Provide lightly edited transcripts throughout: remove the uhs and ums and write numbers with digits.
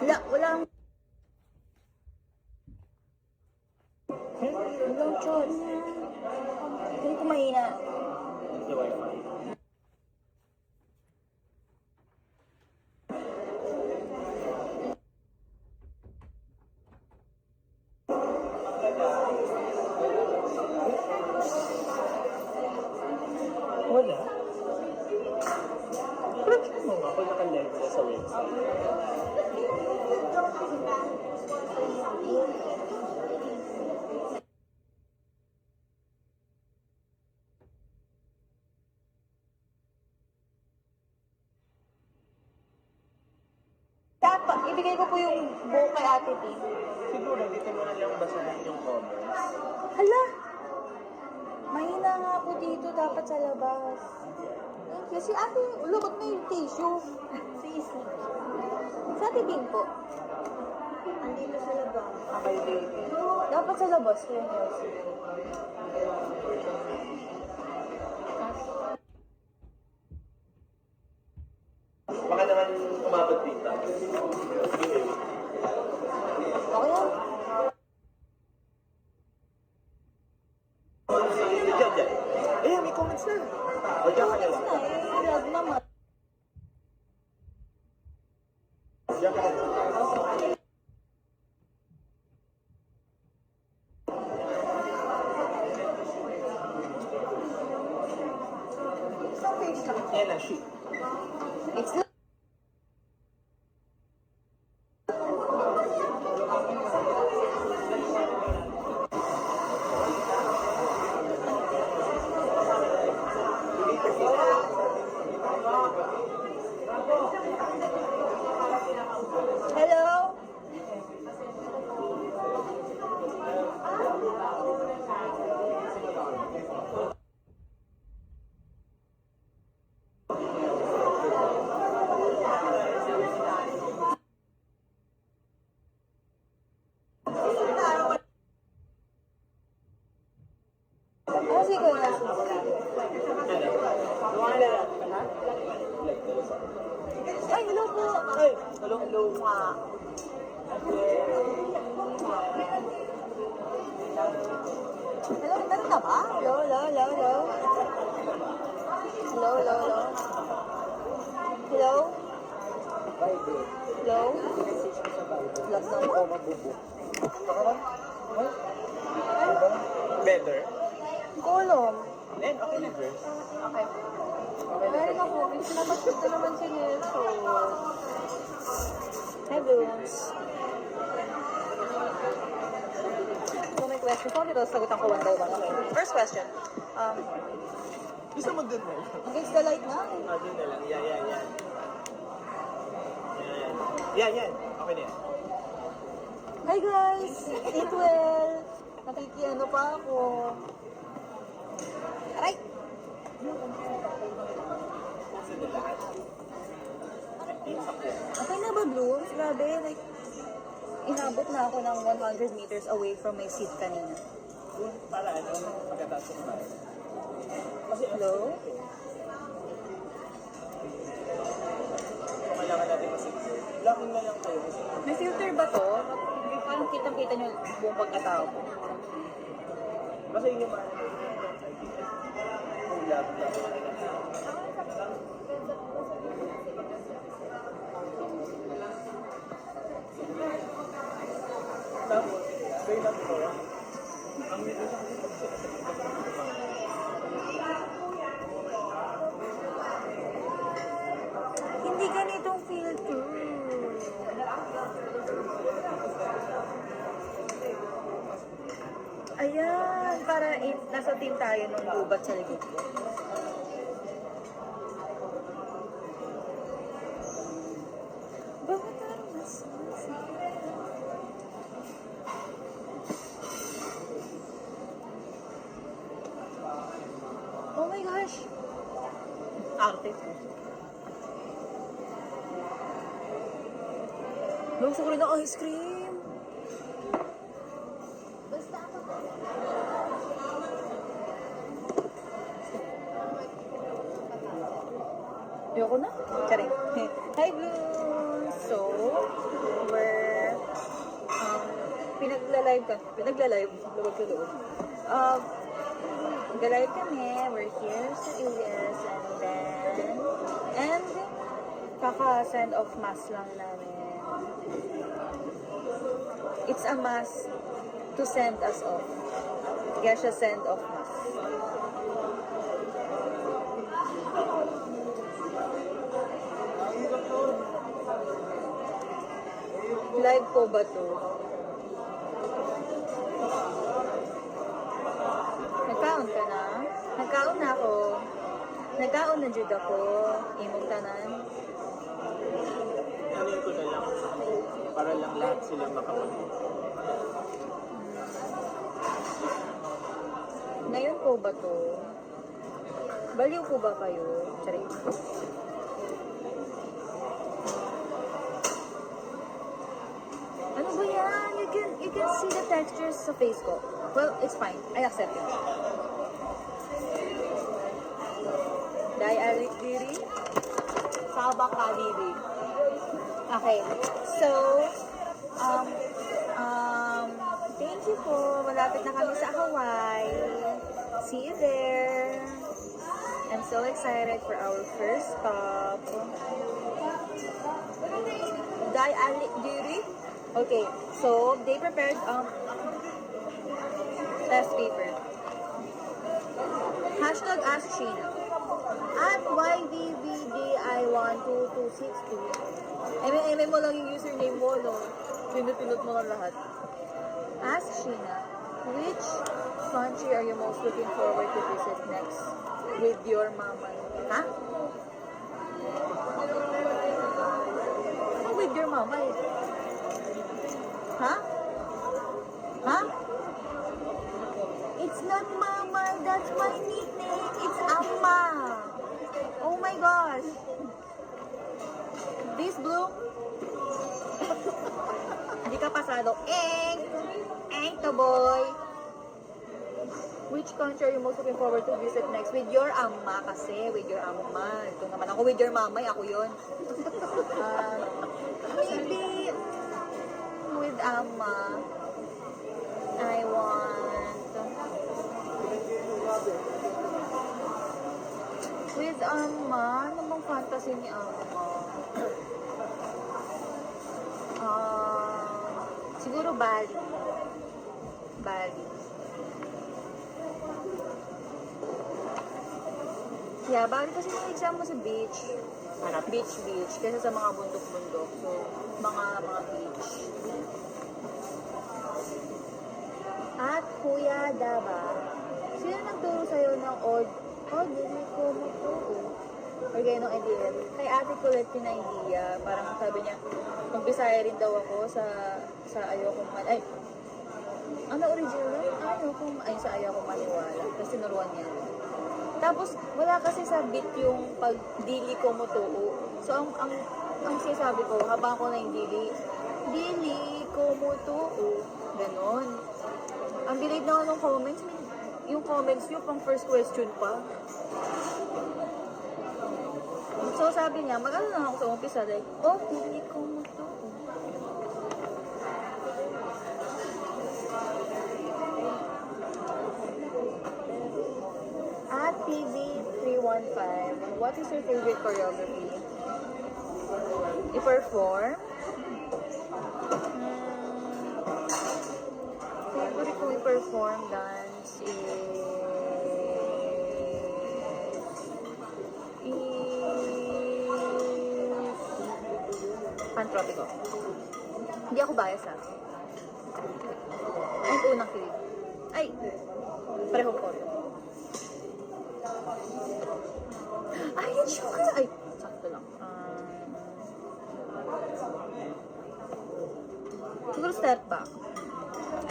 Walang chod. Hindi ko mahina. Yung wifi. Wala. Pero check mo nga kung naka-live ka sa website. Dapat, ibigay ko po yung buhok kay Ate T. Siguro, dito mo na lang basahin yung comments. Hala! Mahina nga po dito, dapat sa labas. Thank you. Si Ate, ba't may tissue? Si Isli. Sa Ate Bing po. Andito sa labas. Okay, baby. Dapat sa labas, Kuya Nelson. Baka naman umabot dito. Okay yan. Diyan. Eh, may comments na. O, diyan ka nila. Vlog naman. Diyan ka nila. Isang page lang. Yan na, sheet. It's not. Hello? Sige na. Ay, hello po. Ay, hello nga. Hello, meron ka ba? Hello. Hello? Vlog naman? Better. Kolom. Then, okay na, girls. Okay. Meron ako. Pinapasok ko naman si Nelson. Hi, Blooms. So, may question ko. Dito, sagutan ko one by one. Okay. First question. Gusto mo dun na. Against the light na. Ah, dun na lang. Yan. Yan. Okay na yan. Hi, guys. Eat well. Nakikiano pa ako. Aray! Okay na ba, Blooms? Grabe, like, inabot na ako ng 100 meters away from my seat kanina. Dun, para ano, pagkataas ng bahay. Kasi, Hello? kailangan natin masiguro. Locking na lang kayo. May filter ba to? Parang kitang-kita nyo buong pagkatao ko. Kasi yun yung mga kung love ka. Tapos, very love ko. Ang nito sa kasi Hindi ganitong filter. Ayan, para nasa team tayo nung gubat sa likod ko. Bakit parang mas... Oh my gosh! Arte. Gusto ko rin ng ice cream. Basta ako. Ayoko na. Charing. Hi, Blues! So, we're pinagla-live, luwag ka doon. Nag-live kami, we're here sa AS, and kaka-send off mass lang namin. It's a mass to send us off. Kaya siya send off mass. Live po ba to? Nagkaon ka na? Nagkaon na ako. Nagkaon na jud ako. Imong tanan. Ano ko na lang. Para lang lahat sila makapag. Ngayon po ba to? Baliw po ba kayo? Charing. Ano ba yan? You can see the textures sa face ko. Well, it's fine. I accept it. Dai alit diri. Sabak ka diri. Okay. So, thank you po. Malapit na kami sa Hawaii. See you there. I'm so excited for our first stop. Dai alit diri. Okay, so they prepared test paper. Hashtag Ask Sheena. At YVVDI12262. Eme mo lang yung username mo, no? Pinut mo lang lahat. Ask Sheena, which country are you most looking forward to visit next with your mama? Ha? Huh? With your mama eh. Huh? Huh? It's not Mama, that's my nickname. It's Amma. Oh my gosh. This blue. Hindi ka pasado. Eng to boy. Which country are you most looking forward to visit next? With your Amma kasi. With your Amma. Ito naman ako with your Mama. Ako yun. Maybe with Amma, I want with Amma, ano bang fantasy ni Amma? Siguro Bali. Yeah, Bali kasi yung exam mo sa beach. Beach. Kaysa sa mga bundok-bundok. So, mga beach. At Kuya Daba, sino nagturo sa'yo ng dili ko mo to? Or gaya nung idea. Kay ate ko ulit yung idea. Parang sabi niya, magbisaya rin daw ako sa ayokong ano original? Sa ayokong maniwala. Tapos tinuruan niya. Tapos, wala kasi sa beat yung pag dili ko mo to. So, ang sinasabi ko, habang ako na yung dili ko mo to. Ganon. Ang delayed naman ng comments, yung comments nyo pang first question pa. So sabi niya, mag-ano na ako sa umpisa, like, hindi ko mo to. At PV315, what is your favorite choreography? I-perform? Favorite kong i-perform dance is Pantropico. Hindi ako bias Ang unang kilig. Ay! Parehong ko. Ay, yung sugar! Ay! Sakto lang. Siguro step back.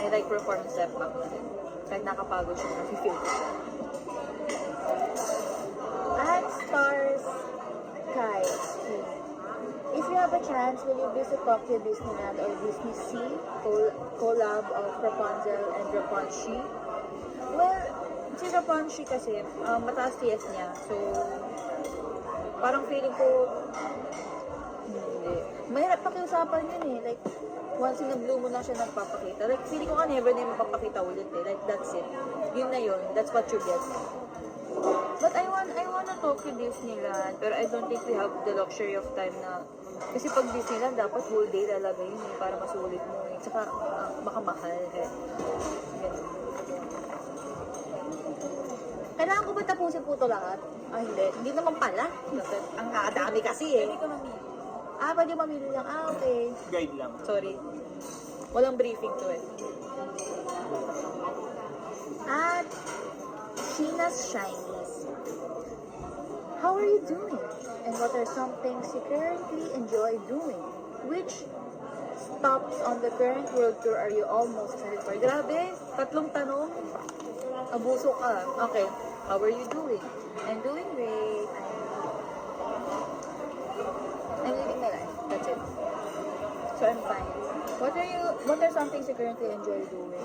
I like performing step back. Kahit nakapagod siya, nafe-feel ko siya. At Stars Kites. If you have a chance, will you visit Tokyo Disneyland or Disney Sea collab of Rapunzel and Rapunzel? Well, si Rapunzel kasi, mataas TS niya. So, parang feeling ko, hindi. Mahirap. usapan yun eh. Like, once in a blue moon lang siya nagpapakita. Like, feeling ko ka never na yung mapapakita ulit eh. Like, that's it. Yun na yun. That's what you get. But I wanna Tokyo Disneyland. Pero I don't think we have the luxury of time na... Kasi pag Disneyland, dapat whole day talaga yun eh. Para masulit mo eh. Tsaka, makamahal eh. Ganun. Kailangan ko ba tapusin po ito lahat? Ah, hindi. Hindi naman pala. Ang dami kasi eh. Pwede ka mamili. Pwede mamili lang. Okay. Guide lang. Sorry. Walang briefing to eh. At Sheena's Shinies. How are you doing? And what are some things you currently enjoy doing? Which stops on the current world tour are you almost excited for? Grabe, 3 tanong. Abuso ka. Okay. How are you doing? I'm doing great. I'm living my life. That's it. So I'm fine. What are some things you currently enjoy doing?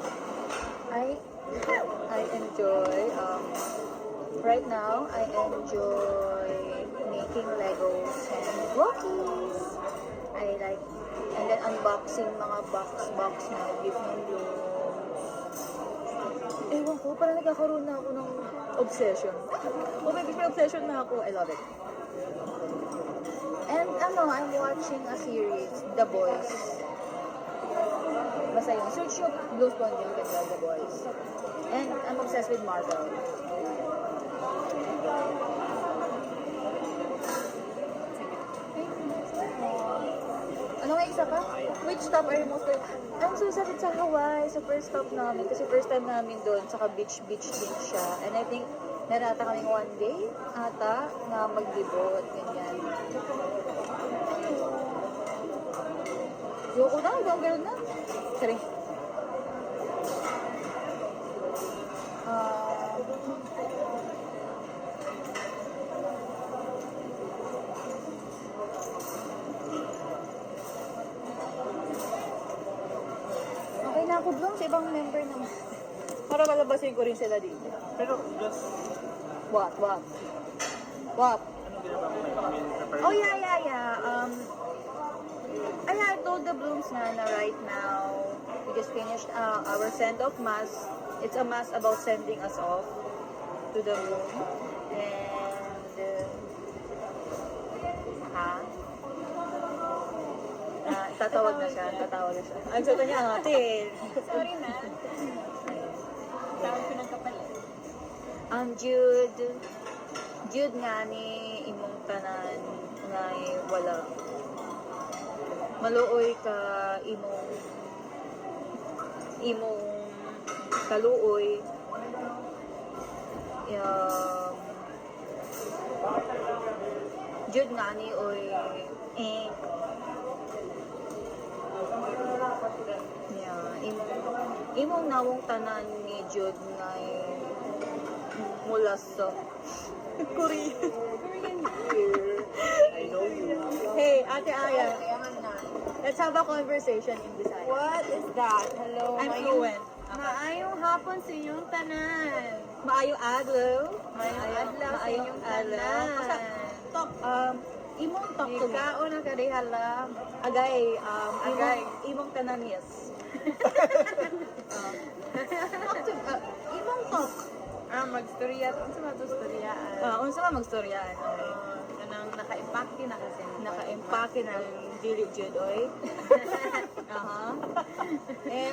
I enjoy right now I enjoy making Legos and Rockies. I like and then unboxing mga box na gift ng Bloom. Ewan ko, parang nagkakaroon na ako ng obsession. May obsession na ako. I love it. And I'm watching a series, The Boys. Basta yun. Search yung Blue Sponge, you can tell The Boys. And I'm obsessed with Marvel. Ano nga isa pa? Which stop are you most I'm so excited sa Hawaii, sa first stop namin. Kasi first time namin doon, saka beach din siya. And I think, narata kaming one day, ata, na maglibot, ganyan. Yoko na, hanggang gano'n na. Sorry. Okay na ako doon sa ibang member naman. Para malabasin ko rin sila dito. Pero just, What? anong ginagawa mo ngayon? Prepare Oh, yeah. I told the Blooms na right now, we just finished our send-off mass. It's a mass about sending us off to the room. And, tatawag na siya. Ang sabi niya, ate. Sorry na. Tawag ko ng kapalit. Jude nga ni imong tanan nga wala. Maluoy ka imong kaluoy. Jude nga ni oy imong nawong tanan ni Jude nga mula sa Korea. I know you. Hey, Ate Aya, Kailangan na. let's have a conversation in Bisaya. What is that? Hello. I'm fluent. Maayong hapon sa inyong tanan. Maayong adlaw. Maayong adlaw sa inyong adlaw. tanan. Talk, imong talk to me. Ikaw na kadihala. Agay, Agay. imong tanan yes. Talk to, imong talk. Magstorya. Unsa man to storyaan? Unsa man magstoryaan? Kanang naka-impake na kasi. Naka-empake ng dili jud oy.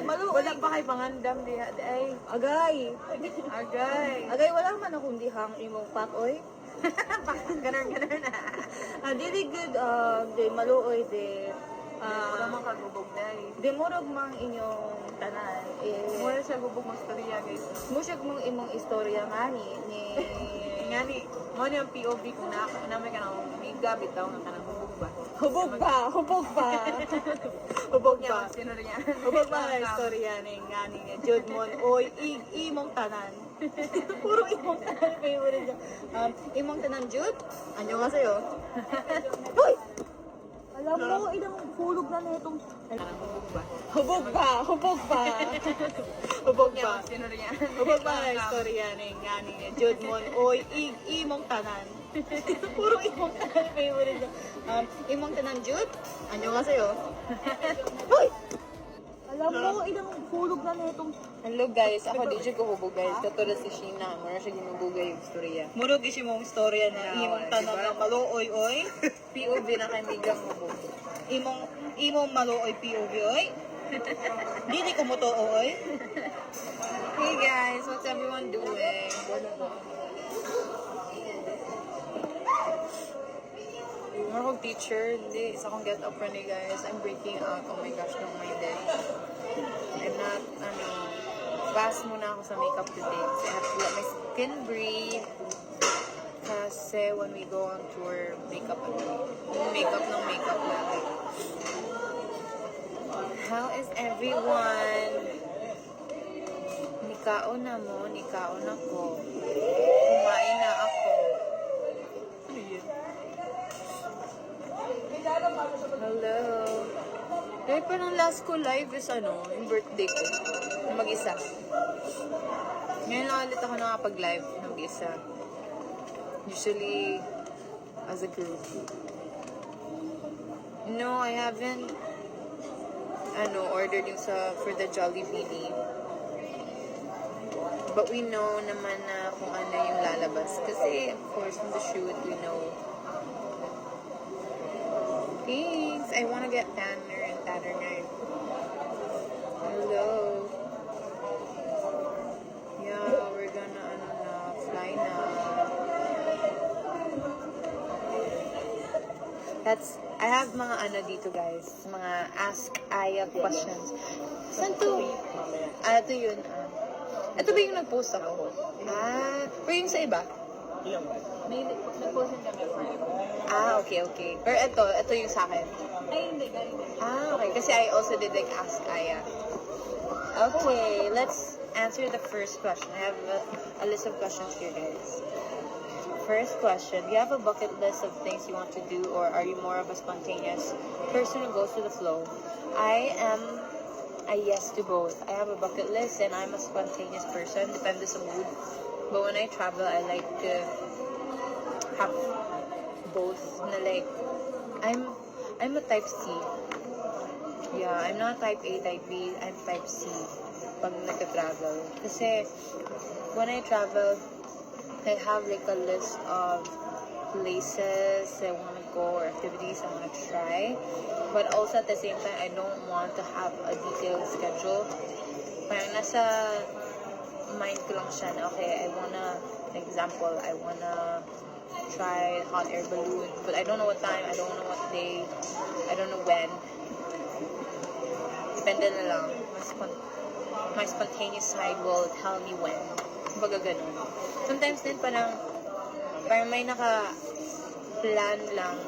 Maluoy. Wala pa kay pangandam diha ay. Agay. Agay. Wala man akong dihang imong pak oy. Ganun na. Dili good de maluoy de Wala man kagubog day. de murag mang inyong tanan Mura siya gubog mo storya guys. musyag mong imong istorya ngani ni Ngani, mo ni ang POV ko na may kanang miga bitaw nga kanang hubog ba. hubog pa hubog pa ang istorya ni ngani ni Jude Mon oy imong tanan. Puro imong tanan favorite niya. Imong tanan Jude anyo nga sayo. Hoy, alam mo ilang hulog na nitong Kanang hubog ba. hubog pa hubog pa Sinurya. ang istorya ni ngani ni Jude Mon oy imong tanan. Puro imong tanan favorite. Imong tanan jud. Anyo nga sa'yo. Hoy! Alam mo, ilang hulog na nitong... Hello guys, ako di siya kuhubog guys. Katulad si Sheena, mura siya ginubugay yung istorya. Murog isi mong istorya na Yeah, imong tanan diba? na maluoy oy. POV na kaibigang hubog. Imong maluoy POV oy. Dili ko mo to oy. Hey guys, what's everyone doing? Mga kong teacher, hindi. Isa kong get up ni guys. I'm breaking out. Oh my gosh, don't mind it. I'm not, pass muna ako sa makeup today. Kasi I have to let my skin breathe. Kasi when we go on tour, makeup ng makeup lagi. How is everyone? Nikaon na mo, nikaon ako. Kumain na ako. Ano yun? Hello. Dahil parang last ko live is yung birthday ko. Yung mag-isa. Ngayon lang ulit ako nakapag-live ng mag-isa. Usually, as a group. No, I haven't ordered yung for the Jollibee. But we know naman na kung ano yung lalabas. Kasi, of course, from the shoot, we know. Thanks! I wanna get tanner and tanner ngayon. Hello. Yeah, we're gonna, fly na. I have mga dito guys. Mga Ask Aya questions. Saan to? Ito yun. Ito ba yung nag-post ako? Pero yung sa iba? Ilang ba? May nag-post din kami for iba. Okay. Pero ito yung sa akin. Ay, hindi, galing. Okay. Kasi I also did like Ask Aya. Okay, let's answer the first question. I have a list of questions here, guys. First question, do you have a bucket list of things you want to do, or are you more of a spontaneous person who goes with the flow? I am a yes to both. I have a bucket list and I'm a spontaneous person, depende sa mood. But when I travel, I like to have both. Na like, I'm a type C. Yeah, I'm not type A, type B. I'm type C pag nagka-travel. Kasi when I travel, I have like a list of places I want to go or activities I want to try. But also at the same time, I don't want to have a detailed schedule. Parang nasa mind ko lang siya na, okay, I wanna, example, I wanna try hot air balloon. But I don't know what time, I don't know what day, I don't know when. Depende na lang. My spontaneous side will tell me when. Kumbaga ganun. Sometimes din parang may naka-plan lang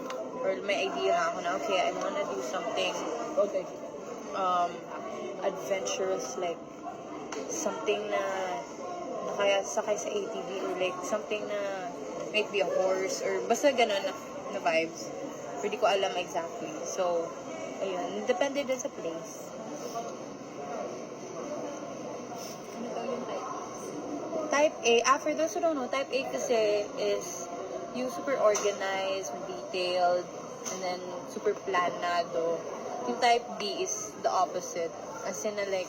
or may idea lang ako na, okay, I wanna do something adventurous, like something na kaya sakay sa ATV or like something na might be a horse or basta ganun na vibes. Pero di ko alam exactly. So, ayun. Depende din sa place. Type A, for those who don't know, type A kasi is yung super organized, detailed, and then super planado. Yung type B is the opposite. As in na like,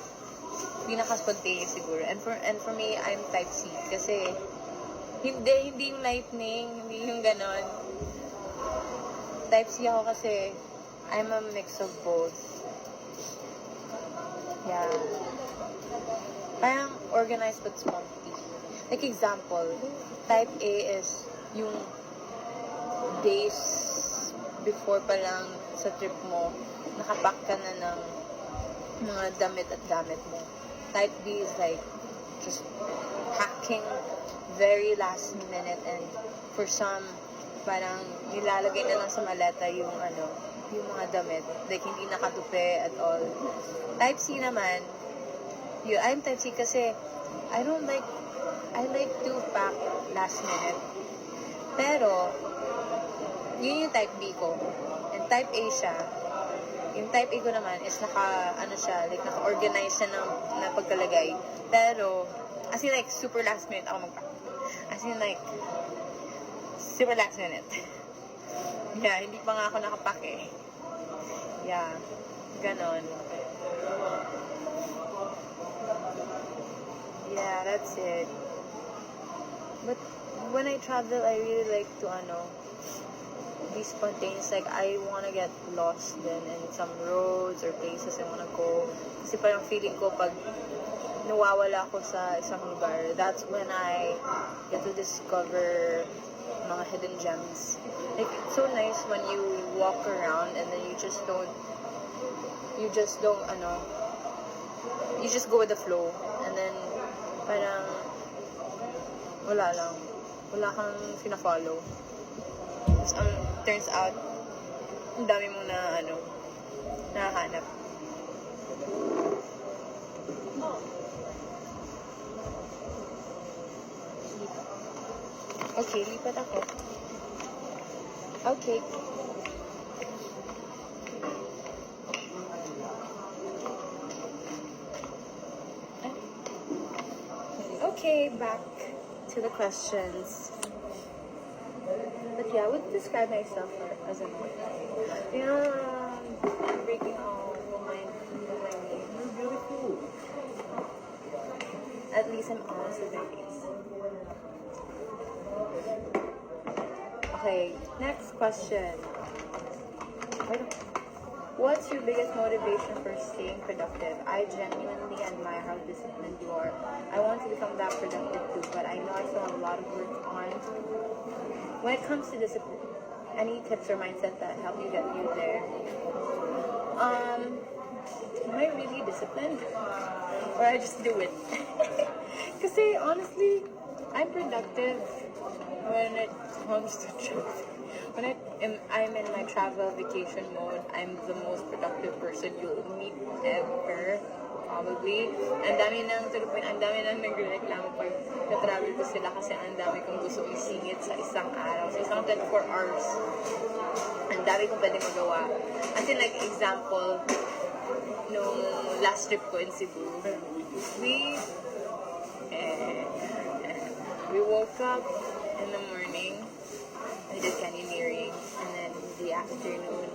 pinaka-spontaneous siguro. And for me, I'm type C. Kasi, hindi yung lightning, hindi yung ganon. Type C ako kasi, I'm a mix of both. Yeah. Parang organized but spontaneous. Like example, type A is yung days before pa lang sa trip mo, nakapack ka na ng mga damit at gamit mo. Type B is like just packing very last minute, and for some, parang nilalagay na lang sa maleta yung mga damit. Like hindi nakatupi at all. Type C naman, I'm type C kasi I like to pack last minute. Pero, yun yung type B ko. And type A siya. Yung type A ko naman is naka-organize siya na pagkalagay. Pero, as in like, super last minute ako mag-pack. As in like, Super last minute. Yeah, hindi pa nga ako nakapake. Yeah, ganon. Yeah, that's it. But when I travel, I really like to, be spontaneous. Like, I wanna get lost then in some roads or places I wanna go. Kasi parang feeling ko pag nawawala ako sa isang lugar, that's when I get to discover mga hidden gems. Like, it's so nice when you walk around and then you just don't, you just go with the flow. And then, parang, wala lang. Wala kang fina-follow. Tapos, turns out, ang dami mong nahanap. Okay, lipat ako. Okay. Okay, back to the questions. But yeah, I would describe myself as an breaking all my name. You're beautiful. At least I'm honest with my face. Okay, next question. What's your biggest motivation for staying productive? I genuinely admire how disciplined you are. I want to become that productive too, but I know I still have a lot of work on. When it comes to discipline, any tips or mindset that help you get you there? Am I really disciplined? Or I just do it? Kasi honestly, I'm productive when it comes to travel. When I'm in my travel vacation mode, I'm the most productive person you'll meet ever. Probably. Ang dami nang nagreklamo pag na-travel ko sila kasi ang dami kong gusto isingit sa isang araw. Sa isang 24 hours. Ang dami kong pwede magawa. As in, like, example, nung last trip ko in Cebu, we woke up in the morning, we did canyoneering, and then in the afternoon,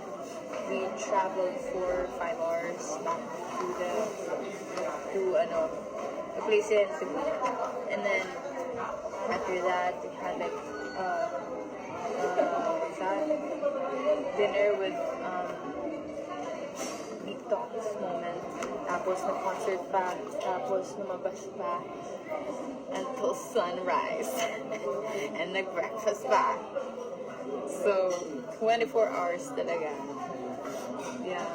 we traveled for 5 hours back to a place in Cebu. And then after that, we had like dinner with deep talks moment. Tapos nag-concert pa, tapos lumabas pa until sunrise. And nag-breakfast pa. So, 24 hours talaga. Yeah.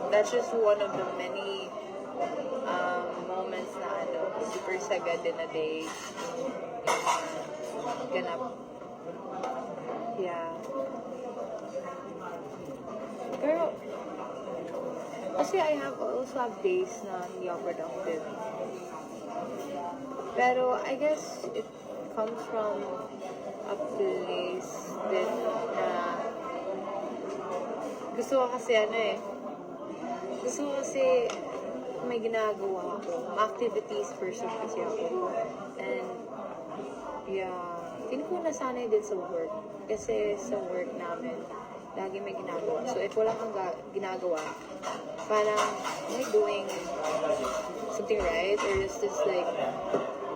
That's just one of the many moments na super sagad in a day. Ganap. Yeah. Pero, kasi I also have days na hindi ako productive. Pero, I guess it comes from a place din na gusto ko kasi may ginagawa ako. Activities person kasi ako. And, yeah, feeling ko nasanay din sa work. Kasi sa work namin, lagi may ginagawa. So, if wala kang ginagawa, parang, am I doing something right? Or is this like,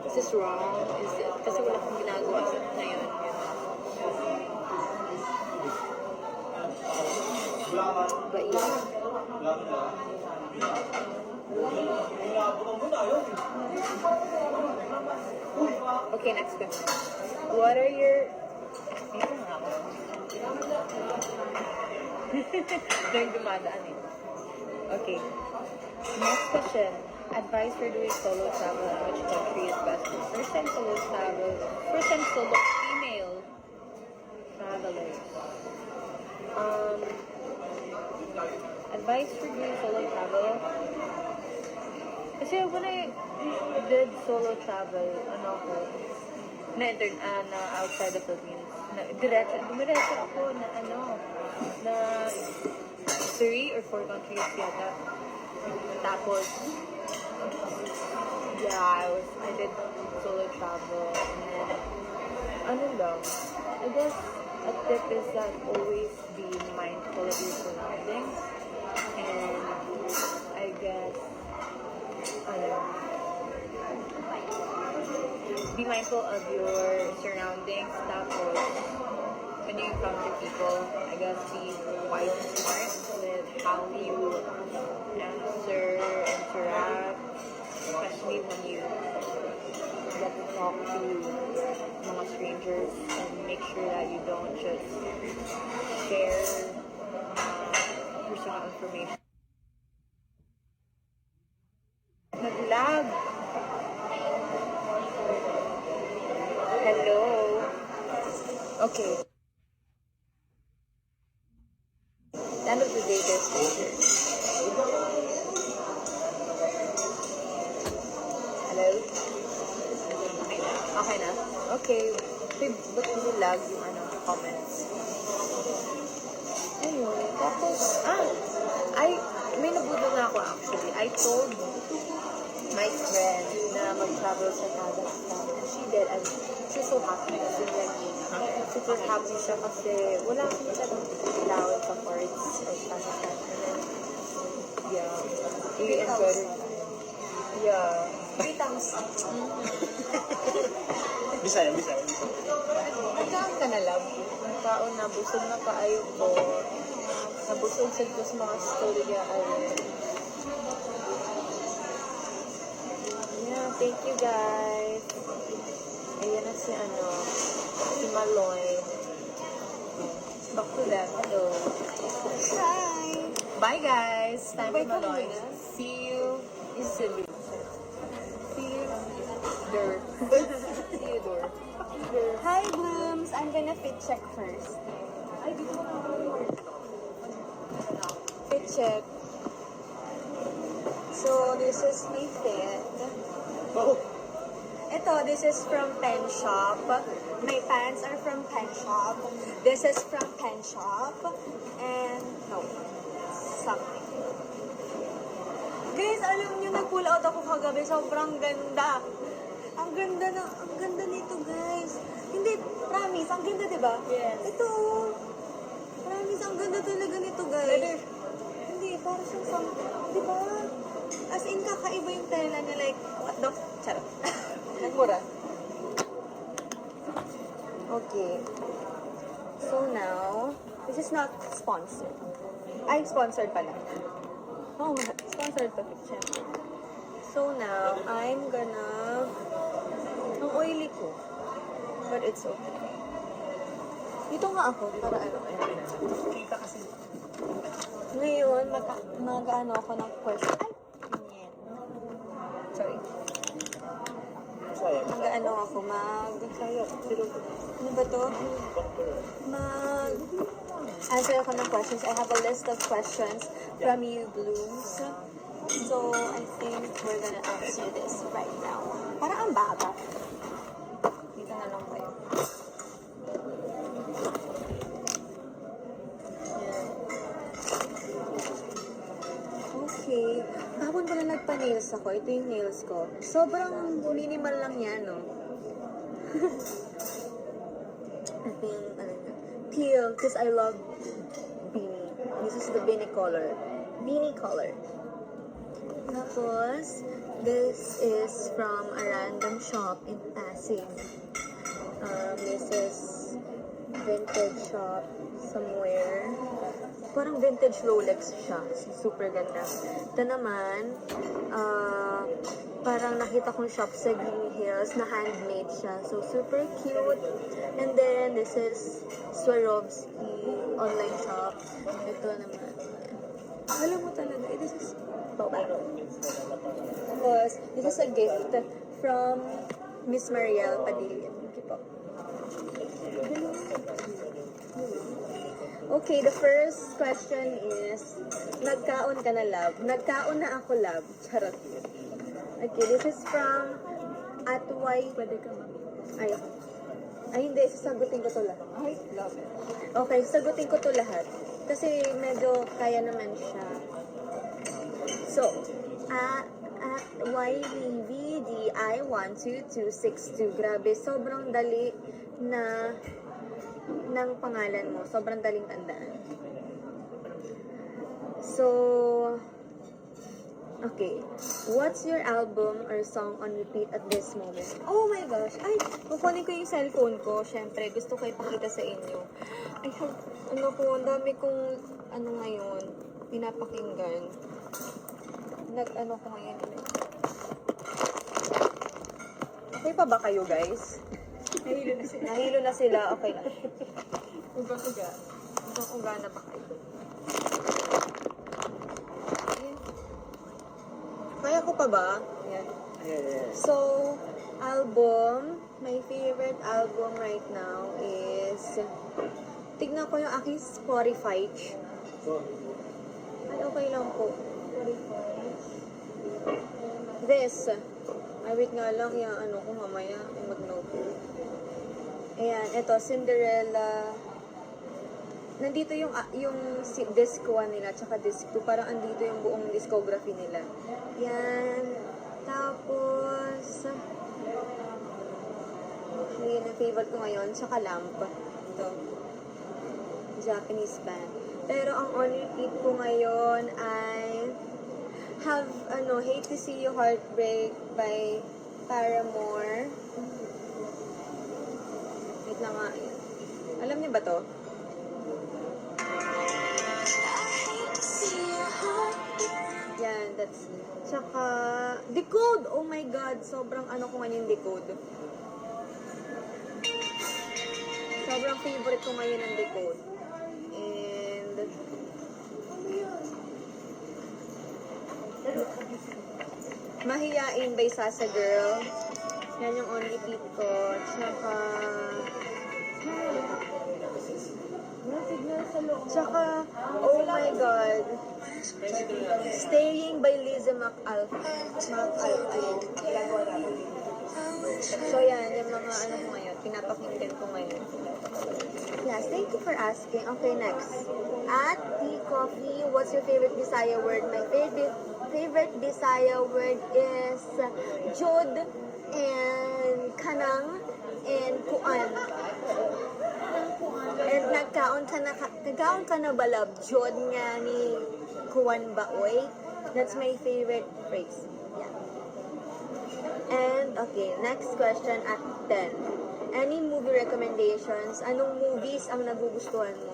is this wrong? Kasi wala kang ginagawa sa ngayon. But yeah. Okay, next question. What are your... Okay. Next question. Advice for doing solo travel and which country is best for first-time solo female travelers. Advice for doing solo travel. Kasi when I did solo travel, na outside the Philippines, dumiretso ako na 3 or 4 countries yata. Tapos, yeah, I did solo travel, and then ano lang, I guess a tip is that always be mindful of your surroundings. And I guess, be mindful of your surroundings. Tapos, when you encounter people, I guess be wise and smart with how you answer, interact, especially when you get to talk to mga strangers, and make sure that you don't just share personal information. Nag-lag. Hello. Okay. At the end of the day, there's strangers. Hello? Okay na? Okay. Ba't nilag yung comments? Ayun. Tapos, may nabudol na ako actually. I told my friend na mag-travel sa Kazakhstan. And she did. And she's so happy. Kasi like, super happy siya kasi wala kami talagang allowance sa forests or Kazakhstan. And then, yeah. Really enjoyed it. Yeah. 3,000. Bisaya. Nagkaan ka na lang. Nagkaon na, busog na kaayo ko. Nabusog sa mga storya ay. Yeah, thank you guys. Ayan na si Maloy. Back to them. Hello. Hi! Bye guys. Time Bye, for Maloy. Carolina. See you easily. See you there. See you there. Hi, Blooms! I'm gonna fit check first. Fit check. So, this is my fit. Oh, This is from Pen Shop. My pants are from Pen Shop. This is from Pen Shop. And, no. Something. Guys, alam niyo, nag-pull out ako kagabi. Sobrang ganda. Ang ganda nito, guys. Hindi, promise, ang ganda, di ba? Yes. Ito, promise, ang ganda talaga nito, guys. Leather. Hindi, parang siyang di ba? As in, kakaiba yung tela niya, like, what the charot. Nagmura. Okay. So now, this is not sponsored. Ay, sponsored pala. Oh, sponsored pa picture. So now, I'm gonna... Ang oily ko. But it's okay. Dito nga ako, para ano. kita kasi. Ngayon, mag-ano ako ng question. Ay! Ganyan. Sorry. Bisaya. Mag-ano ako, ano ba to? Answer ako ng questions. I have a list of questions from you, Blooms. So, I think we're gonna answer this right now. Parang ang baba. Dito na lang kayo. Yan. Okay. Kahapon pala nagpa-nails ako. Ito yung nails ko. Sobrang minimal lang yan, no? I think, teal, because I love beanie. This is the beanie color. Beanie color. Tapos, this is from a random shop in Pasig. This is vintage shop somewhere. Parang vintage Rolex siya. Super ganda. Ito naman, parang nakita kong shop sa Green Hills na handmade siya. So, super cute. And then, this is Swarovski online shop. Ito naman. Alam mo talaga, this is baba. Tapos, this is a gift from Miss Marielle Padilla. Thank you po. Okay, the first question is, nagkaon ka na, love? Nagkaon na ako, love. Charot. Okay, this is from Atway. Pwede ka ba? Ay, hindi. Sasagutin ko to lahat. I love it. Okay, sagutin ko to lahat. Kasi medyo kaya naman siya. So, at YVVDI12262. Grabe, sobrang dali ng pangalan mo. Sobrang daling tandaan. So, okay. What's your album or song on repeat at this moment? Oh my gosh. Ay, kukunin ko yung cellphone ko. Siyempre, gusto ko ipakita sa inyo. I have, ang dami kong, ngayon, pinapakinggan. Ko ngayon. Okay pa ba kayo, guys? Nahilo na sila. Okay na. Uga-uga. Uga-uga na ba kayo? Kaya ko pa ba? Yan. So, album. My favorite album right now is... Tignan ko yung aking Spotify. Ay, okay lang po. Spotify. This. Ay, wait nga lang. Yung ko mamaya. Yung mag-note. Ayan. Ito, Cinderella. Nandito yung disc 1 nila, tsaka disc 2. Parang andito yung buong discography nila. Yan. Tapos, yun ang favorite ko ngayon, tsaka Lamp. Ito. Japanese band. Pero ang on repeat ko ngayon ay Hate to See You Heartbreak by Paramore. Wait lang nga. Alam niyo ba to? Yan, that's... Tsaka, Decode! Oh my God! Sobrang ko ngayon yung Decode. Sobrang favorite ko ngayon ang Decode. And... Mahiyain by Sasa Girl. Yan yung on repeat ko. Tsaka, oh my God. Staying by Liza So yan, yung mga ko ngayon, pinapakinggan ko ngayon. Yes, thank you for asking. Okay, next. At Tea Coffee, what's your favorite Bisaya word? My favorite Bisaya word is Jod and Kanang and Kuan. And nagkaon ka na balab Jod nga ni Kuan Baoy. That's my favorite phrase. Yeah. And okay, next question at 10. Any movie recommendations? Anong movies ang nagugustuhan mo?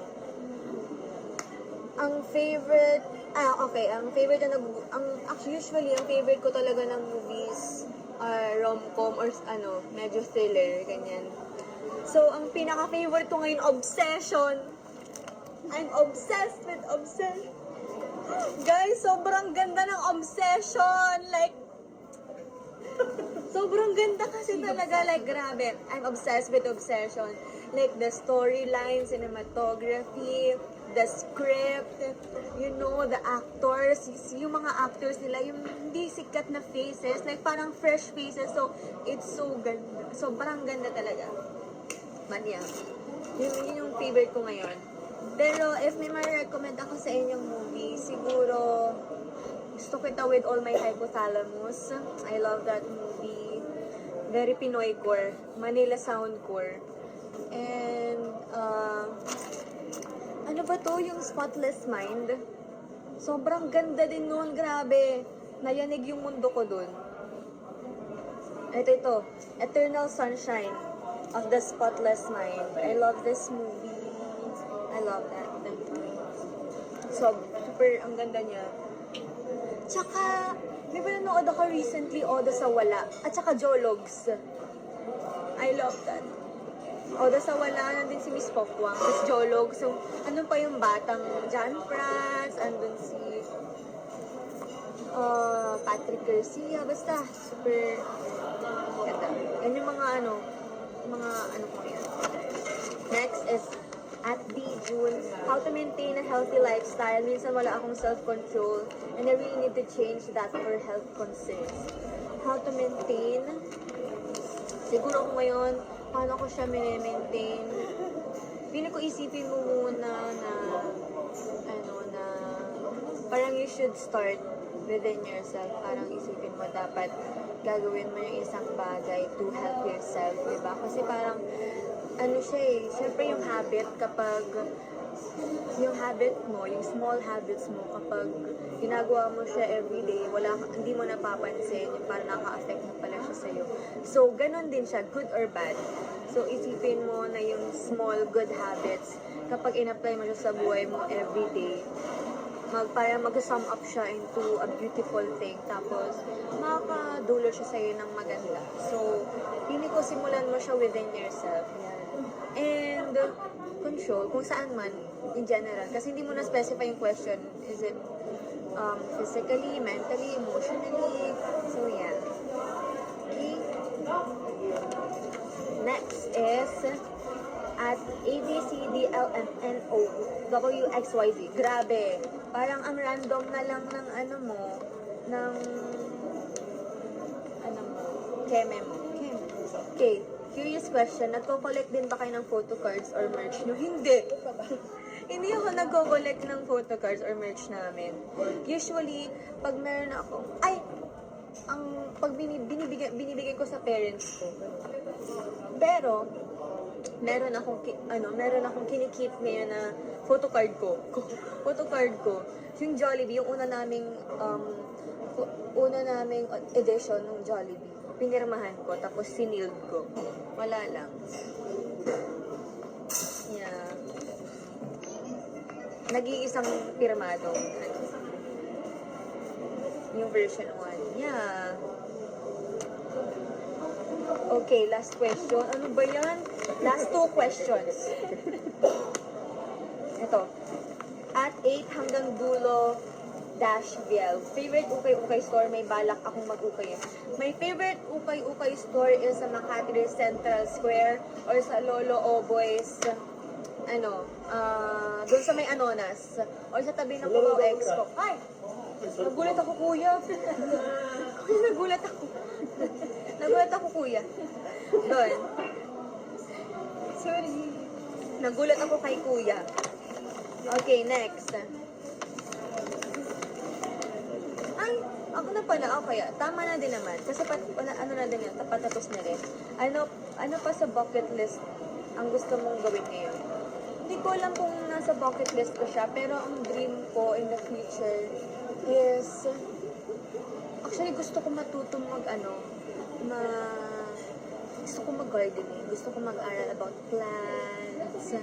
Ang favorite usually ang favorite ko talaga ng movies are rom-com or medyo thriller, ganyan. So, ang pinaka-favorite ko ngayon, Obsession. I'm obsessed with Obsession. Guys, sobrang ganda ng Obsession. Like, sobrang ganda kasi talaga. Like, grabe. I'm obsessed with Obsession. Like, the storyline, cinematography, the script, the actors, yung mga actors nila, yung hindi sikat na faces, like, parang fresh faces. So, it's so ganda. Sobrang ganda talaga. Manya. Yun yung favorite ko ngayon. Pero, if may ma-recommend ako sa inyong movie, siguro, gusto kita With All My Hypothalamus. I love that movie. Very Pinoy core. Manila sound core. And, ano ba to? Yung Spotless Mind. Sobrang ganda din nun. Grabe. Nayanig yung mundo ko dun. Ito. Eternal Sunshine of the Spotless Mind. I love this movie. I love that. So, super, ang ganda niya. Tsaka, may ba nanood ako recently, Oda sa Wala. At tsaka Jologs. I love that. Oda sa Wala, nandun si Miss Pokwang. Tapos Jologs. So, ano pa yung batang John Prats, andun si Patrick Garcia. Basta, super ganda. Yan yung mga ko yan. Next is at D. June, how to maintain a healthy lifestyle. Minsan wala akong self-control and I really need to change that for health concerns. How to maintain? Siguro ko ngayon, paano ko siya maintain? Pili ko isipin mo muna na parang you should start within yourself. Parang isipin mo dapat gagawin mo yung isang bagay to help yourself, diba? Kasi parang ano siya eh, syempre yung habit kapag yung habit mo, yung small habits mo, kapag ginagawa mo siya everyday, hindi mo napapansin, yung parang naka-affect na pala siya sa'yo. So, ganun din siya, good or bad. So, isipin mo na yung small good habits, kapag in-apply mo siya sa buhay mo everyday, parang mag-sum up siya into a beautiful thing. Tapos, makakadulo siya sa'yo ng maganda. So, hindi ko simulan mo siya within yourself. Yan. And, control, kung saan man, in general. Kasi hindi mo na-specify yung question. Is it physically, mentally, emotionally? So, yeah. Okay. Next is at ABCDLMNOWXYZ. Grabe. Parang ang random na lang ng ano mo, ng keme mo. Okay. Curious question, nagko-collect din ba kayo ng photo cards or merch nyo? Hindi. Hindi ako nagko-collect ng photo cards or merch namin. Usually, pag meron ako, pag binibigay ko sa parents ko. Pero, meron akong kinikip ngayon na photocard ko. Photocard ko. Yung Jollibee, yung una naming edition ng Jollibee. Pinirmahan ko, tapos siniled ko. Wala lang. Yeah. Nag-iisang pirmado. Yung version 1. Yeah. Okay, last question. Ano ba yan? Last 2 questions. Ito. At 8 hanggang dulo -VL. Favorite ukay-ukay store, may balak akong mag-ukay. My favorite ukay-ukay store is sa Makati Central Square or sa Lolo Oboy's doon sa may Anonas or sa tabi ng Cubao Expo. Ay! Nagulat ako, kuya. Kuya, nagulat ako. Nagulat ako, kuya. Doon. Sorry. Nagulat ako kay kuya. Okay, next. Ay, ako na pala. Okay, tama na din naman. Kasi ano na din yan, tapos na rin. Ano pa sa bucket list ang gusto mong gawin ngayon? Hindi ko alam kung nasa bucket list ko siya, pero ang dream ko in the future is, actually gusto ko matutong gusto ko mag-gardening, gusto ko mag-aral about plants.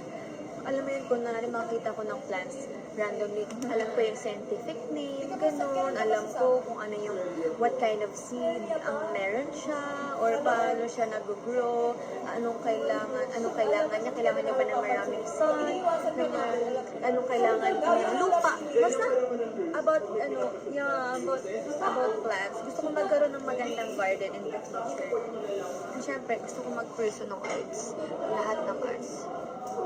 Alam mo yun, kung makita ko ng plants randomly, alam ko yung scientific name, ganun, alam ko kung ano yung, what kind of seed ang meron siya, or paano siya nag-grow, anong kailangan niya, kailangan niya ba ng maraming sun, anong kailangan ng lupa, basta, about plants. Gusto ko magkaroon ng magandang garden in the future. And syempre, gusto ko mag-pursue ng arts, lahat ng arts.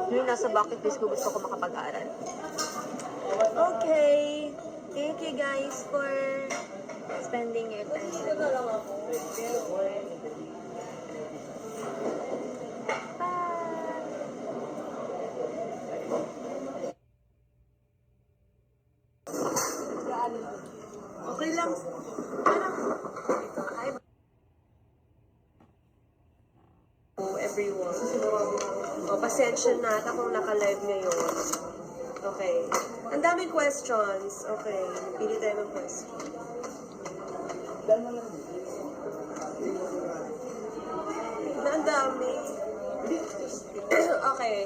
Yung nasa bucket list ko, gusto ko makapag-aral. Okay. Thank you guys for spending your time with me. Okay lang. Everyone. Pasensya na akong naka-live ngayon. Okay. Ang daming questions. Okay. Pili tayo ng question. Ang dami. Okay.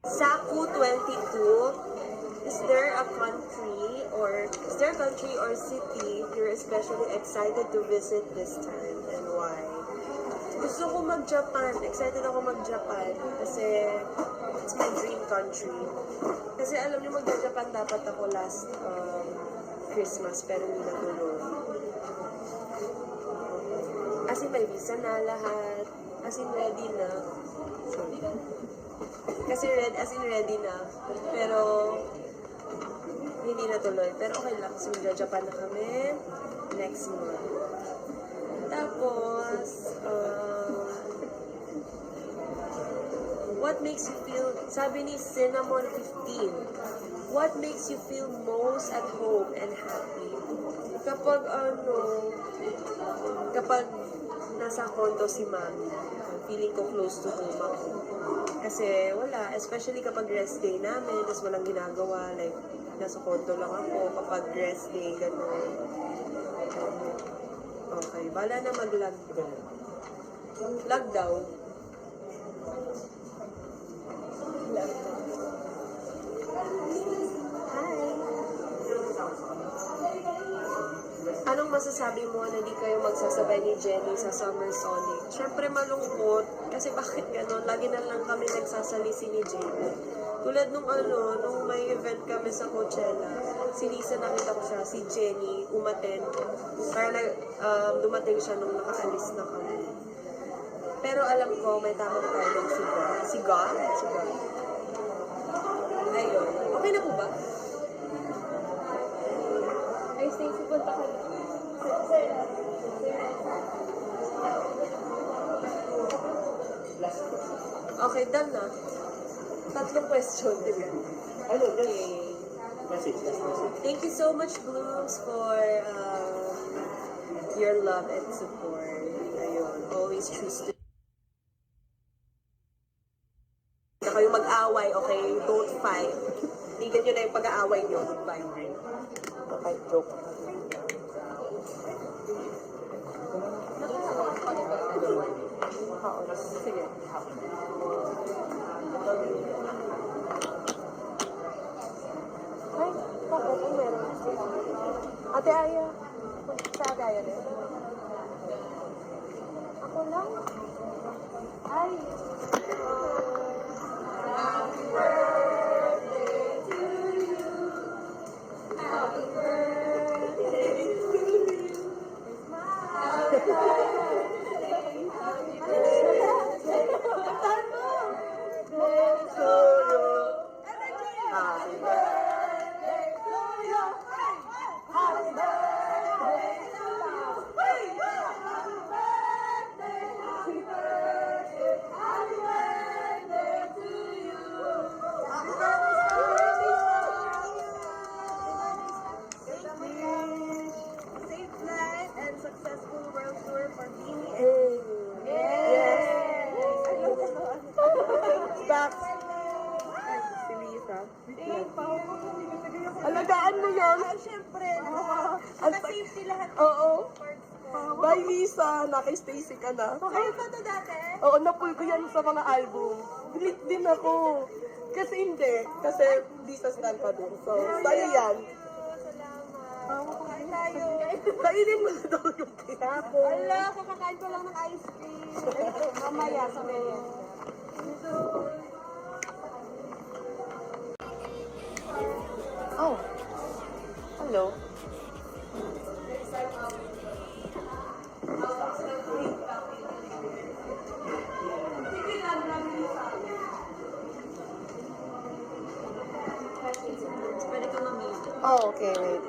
Saku22, is there a country or city you're especially excited to visit this time and why? Gusto ko mag-Japan. Excited ako mag-Japan kasi it's my dream country. Kasi alam niyo, mag-Japan dapat ako last Christmas pero hindi natuloy. As in, may visa na lahat. As in, ready na. Sorry. As in ready na. Pero hindi natuloy. Pero okay lang kasi mag-Japan na kami next month. Tapos, what makes you feel, sabi ni Cinnamon 15, what makes you feel most at home and happy? Kapag nasa condo si mami. Feeling ko close to home ako. Kasi wala, especially kapag rest day namin, tapos walang ginagawa, like, nasa condo lang ako kapag rest day, gano'n. Okay, bala na mag-lockdown. Lockdown. Anong masasabi mo na di kayo magsasabay ni Jenny sa Summer Sonic? Siyempre malungkot. Kasi bakit gano'n? Lagi na lang kami nagsasalisi ni Jenny. Tulad nung nung may event kami sa Coachella, si Lisa nakita ko siya, si Jenny, umaten. Kaya dumating siya nung nakaalis na kami. Pero alam ko, may tamang timing si God. Si God? Si God. Ayun. Okay na po ba? Ay, Stacey, punta ka. Okay, done na. Tatlong question, di ba? Ano, Okay. message. Thank you so much, Blooms, for your love and support. Ayun, always choose to... Na kayo mag-away, okay? Don't fight. Tignan nyo na yung pag-aaway nyo. Bye. Okay, joke. Sige. Ay, bakit? Ang meron? Ate Aya. Sa Ate Aya din. Ako lang? Ay. Happy birthday to you. Happy birthday to you. Happy birthday. Kantahan mo. To you. Happy birthday to you. Happy birthday to you. Happy birthday. Happy birthday. Happy birthday to you. Happy birthday. Safe flight and successful world tour for Beanie and Yes. Back. Si Lisa. Alagaan mo yan. Siyempre. Naka-safety lahat. Oo. Bye, Lisa. Naka-Stacy ka na. Kayo pa to dati? Oo, napull ko yan sa mga album. Delete din ako. Kasi hindi. Kasi Lisa stan pa din. So, sa'yo yan. Salamat. Tayo. Kainin mo na daw yung pinako. Wala, kakakain ko lang ng ice cream. Mamaya sa ngayon. Oh. Hello. Oh, okay, wait.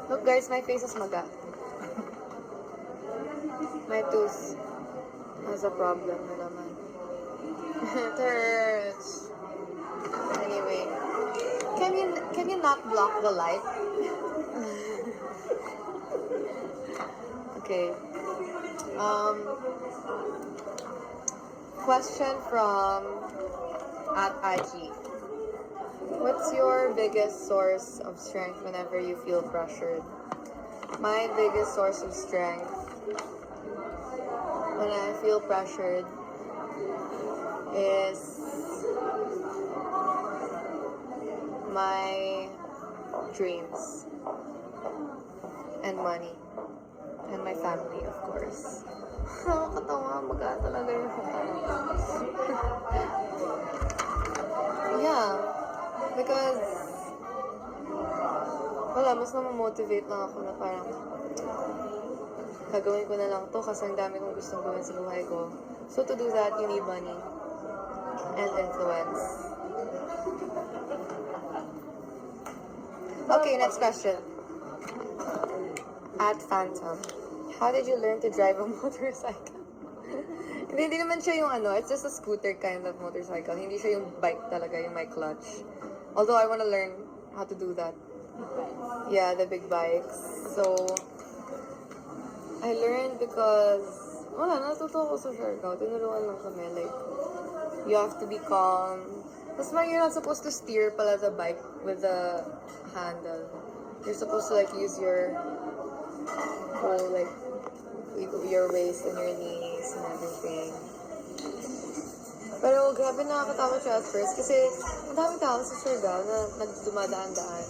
Look guys, my face is maga. My tooth has a problem na naman. It hurts. Anyway, can you not block the light? Okay. Question from @Aji. What's your biggest source of strength whenever you feel pressured? My biggest source of strength when I feel pressured is my dreams and money and my family, of course. Nakakatawa, maga talaga yung yeah, because wala, mas na-motivate lang ako na parang gagawin ko na lang to kasi ang dami kong gustong gawin sa buhay ko. So to do that, you need money and influence. Okay, next question. @Phantom. How did you learn to drive a motorcycle? Hindi naman siya yung ano, it's just a scooter kind of motorcycle. Hindi siya yung bike talaga, yung may clutch. Although I wanna learn how to do that. Yeah, the big bikes. So, I learned because, natuto ko sa Siargao. Tinuruan lang kami, like, you have to be calm. Tapos you're not supposed to steer pala the bike with the handle. You're supposed to, like, use your whole, like, your waist and your knees and everything. Pero grabe nakakatakot siya at first kasi ang daming tao sa Siargao na nagdumadaan-daan.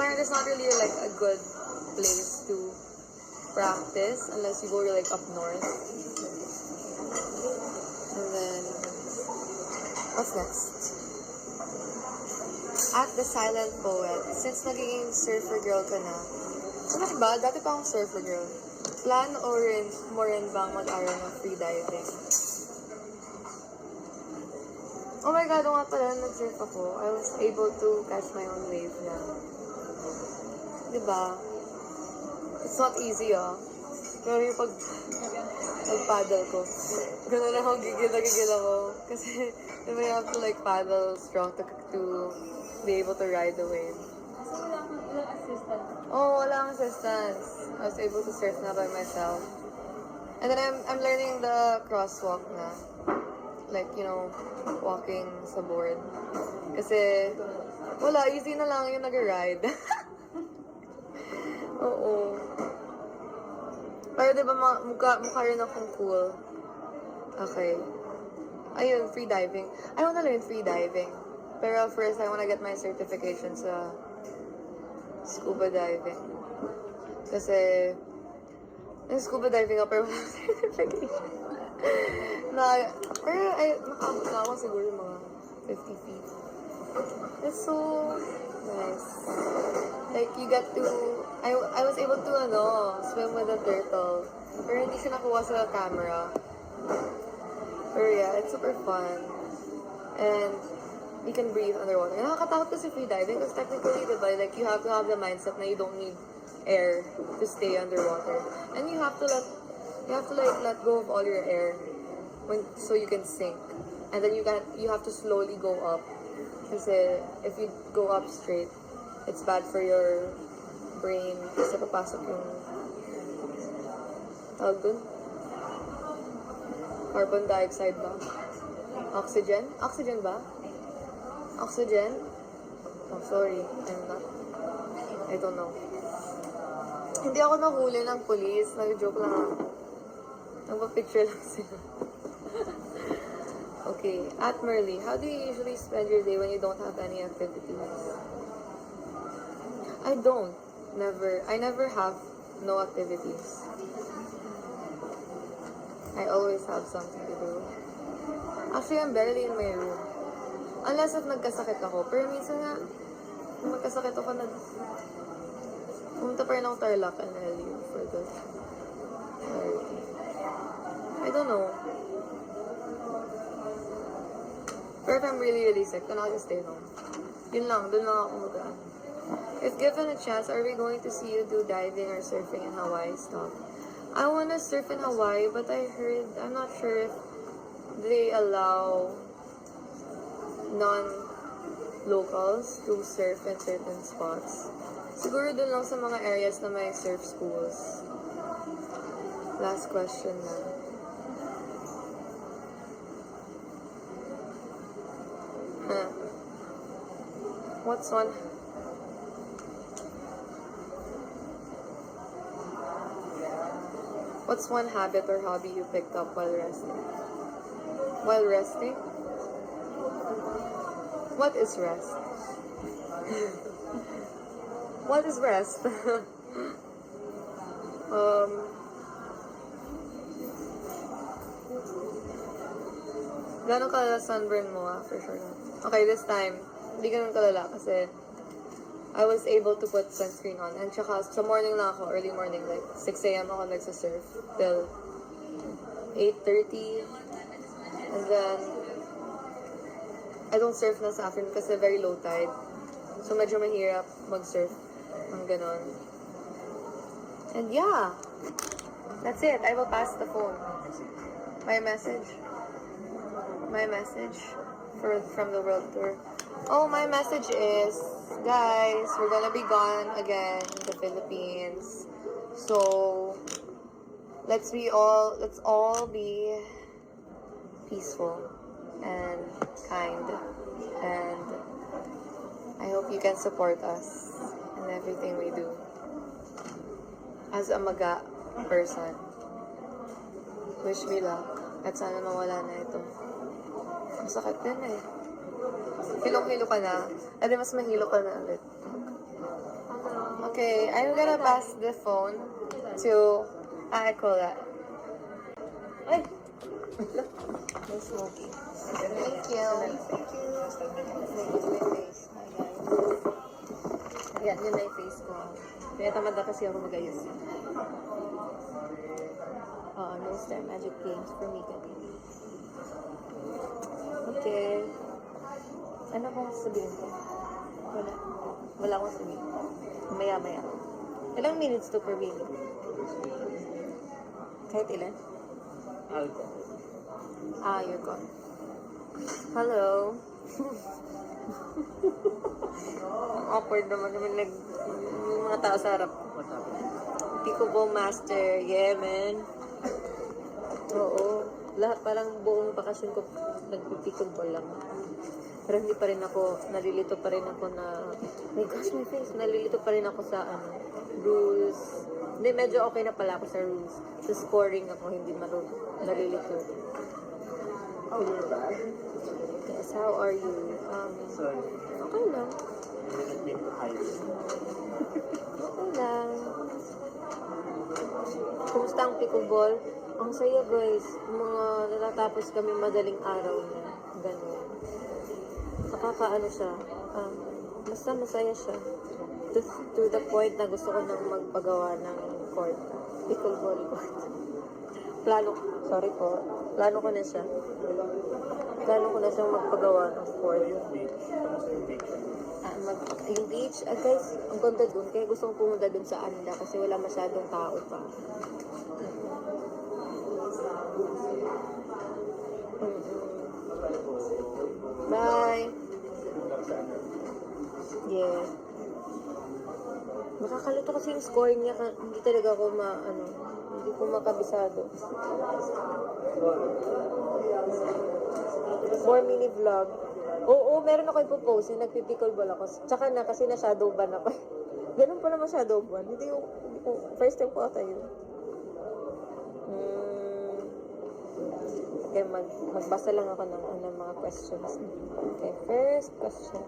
Parang there's not really like a good place to practice unless you go like up north. And then, what's next? At the Silent Poet, since naging surfer girl ka na, ano ba? Dati pa akong surfer girl. Plan mo rin bang mag-aral ng freediving? Oh my God, nga pala, nag-surf ako. I was able to catch my own wave na. Diba? It's not easy, ah. Pero yung pag-paddle ko, gano'n ako, gigil ako. Kasi, diba, you have to like paddle strong to be able to ride the wave. So, walang assistant. Oh, walang assistance. I was able to surf na by myself. And then I'm learning the crosswalk na. Like, you know, walking sa board. Kasi, wala, easy na lang yung nag-ride. Oo. Pero diba, mukha rin akong cool. Okay. Ayun, free diving. I wanna learn free diving. Pero first, I wanna get my certification sa scuba diving. Kasi, scuba diving ako pero walang certification. Pero nakaabot na ako siguro mga 50 feet. It's so nice. Like, you get to, I was able to, swim with a turtle. Pero hindi siya nakuha sa camera. Pero yeah, it's super fun. And you can breathe underwater. Nakakatakot kasi free diving because technically, diba, like, you have to have the mindset na you don't need air to stay underwater. And you have to let go of all your air so you can sink. And then you have to slowly go up. Kasi if you go up straight, it's bad for your brain. Kasi papasok yung tawag dun? Carbon dioxide ba? Oxygen? Oxygen ba? Oxygen? Oh, sorry. I don't know. Hindi ako nahuli ng police. Nag-joke lang ako. Nagpa-picture lang sila. Okay. At Merly, how do you usually spend your day when you don't have any activities? I don't. Never. I never have no activities. I always have something to do. Actually, I'm barely in my room. Unless if nagkasakit ako. Pero minsan nga, kung magkasakit ako, pumunta pa rin ako Tarlac and LU for the charity. I don't know. Pero if I'm really, really sick, then I'll just stay home. Yun lang, dun lang ako magaan. If given a chance, are we going to see you do diving or surfing in Hawaii? Stop. I wanna surf in Hawaii, but I'm not sure if they allow non-locals to surf in certain spots. Siguro dun lang sa mga areas na may surf schools. Last question na. What's one habit or hobby you picked up while resting? While resting? What is rest? What is rest? Gano'ng kalala sunburn mo for sure. Okay, this time, hindi ganun kalala kasi I was able to put sunscreen on. And tsaka sa morning lang ako, early morning, like 6 a.m. ako nagsasurf till 8:30. And then, I don't surf na sa afternoon kasi very low tide. So medyo mahirap mag-surf ng ganon. And yeah, that's it. I will pass the phone. My message. My message from the world tour. Oh, my message is, guys, we're gonna be gone again in the Philippines. So let's all be peaceful and kind, and I hope you can support us in everything we do. As a maga person, wish me luck at sana mawala na ito. Masakit din eh. Hilong-hilo ka na. Adi mas mahilo ka na ulit. Okay, I'm gonna pass the phone to Akola. Ay! No smoking. Thank you. Thank you. My face. Hi guys. Yan, yun na yung face ko. Kaya tamad na kasi ako mag-ayos. No Star Magic Games for Mika. Okay. Ano bang sabihin ko? Wala. Wala akong sabihin. Maya-maya. Ilang minutes to per minute? Kahit ilan? Alcohol. You're gone. Hello. Ang awkward naman yung mga tao sa harap. What happened? Pickleball master. Yeah, man. Oo. Lahat parang buong bakasyon ko nagpipickleball lang. Pero hindi pa rin ako, nalilito pa rin ako na, my gosh, my face, nalilito pa rin ako sa, rules. Hindi, medyo okay na pala ako sa rules. Sa scoring ako, hindi marunong, nalilito. Oh, you're bad? Yes, how are you? Sorry. Okay lang. I didn't mean to hide it. Okay lang. Kumusta ang pickleball? Ang saya, guys. Mga natatapos kami madaling araw na. Ganun. Nakakaano siya. Basta masaya siya. To the point na gusto ko nang magpagawa ng court. Pickleball court. Sorry po. Plano ko na siya. Plano ko na siyang magpagawa ng court. Yung beach. Kamusta yung beach? Yung beach, guys, ang ganda dun. Kaya gusto ko pumunta dun sa Anda kasi wala masyadong tao pa. Bye! Yeah. Nakakalito kasi yung scoring niya. Hindi talaga ako hindi ko makabisado. More mini vlog. Oo, meron ako ipopost yung nagpipickleball ako. Tsaka na kasi na shadow ban ako. Ganun pala ma-shadow ban. Hindi ko, first time ko ata yun. Okay, magbasa lang ako ng mga questions. Okay, first question.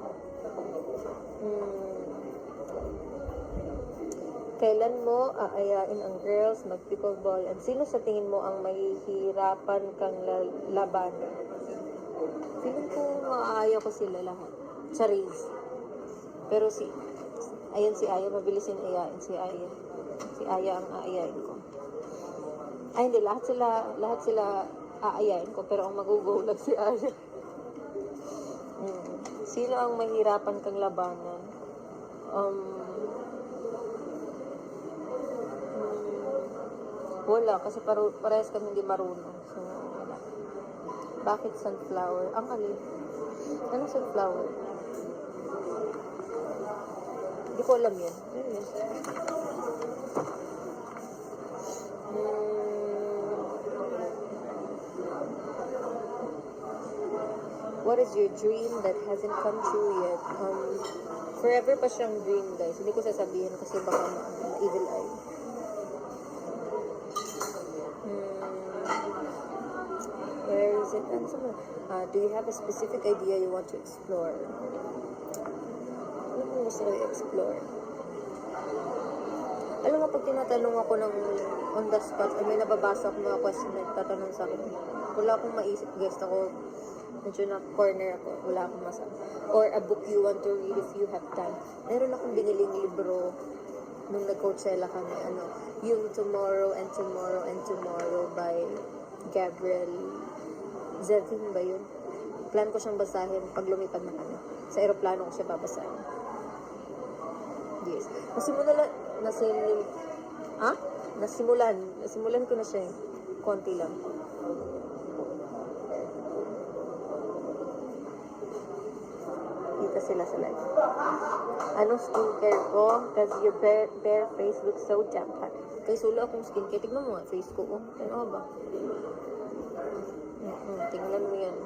Kailan mo aayain ang girls mag-pickleball and sino sa tingin mo ang mahihirapan kang labanan? Feeling ko maaaya ko sila lahat. Sa race. Pero si Aya, mabilis yung ayain si Aya. Si Aya ang aayain ko. Ay, hindi. Lahat sila aayain ko, pero ang mag-go lang si Aya. Sino ang mahirapan kang labanan? Wala, kasi parehas kami hindi marunong. So, wala. Bakit sunflower? Ang alin? Anong sunflower? Hindi ko alam yan. Ano yan? What is your dream that hasn't come true yet? Forever pa siyang dream, guys. Hindi ko sasabihin kasi baka evil eye. Where is it? Do you have a specific idea you want to explore? Ano mo gusto i-explore? Alam mo, pag tinatanong ako ng on the spot, may nababasa ako mga question na tatanong sa akin. Wala akong maisip, guys. Ako, medyo na corner ako. Wala akong masabi. Or a book you want to read if you have time. Meron akong biniling libro nung nag-Coachella kami. Yung Tomorrow and Tomorrow and Tomorrow by Gabriel Zevin ba yun? Plan ko siyang basahin pag lumipad na kami. Sa aeroplano ko siya babasahin. Yes. Nasimulan ko na siya. Konti lang. sila sa live. Anong skincare ko? Because your bare face looks so damn hot. Kaya sula akong skincare. Tignan mo nga, face ko. Oh, ano ba? Tingnan mo yan.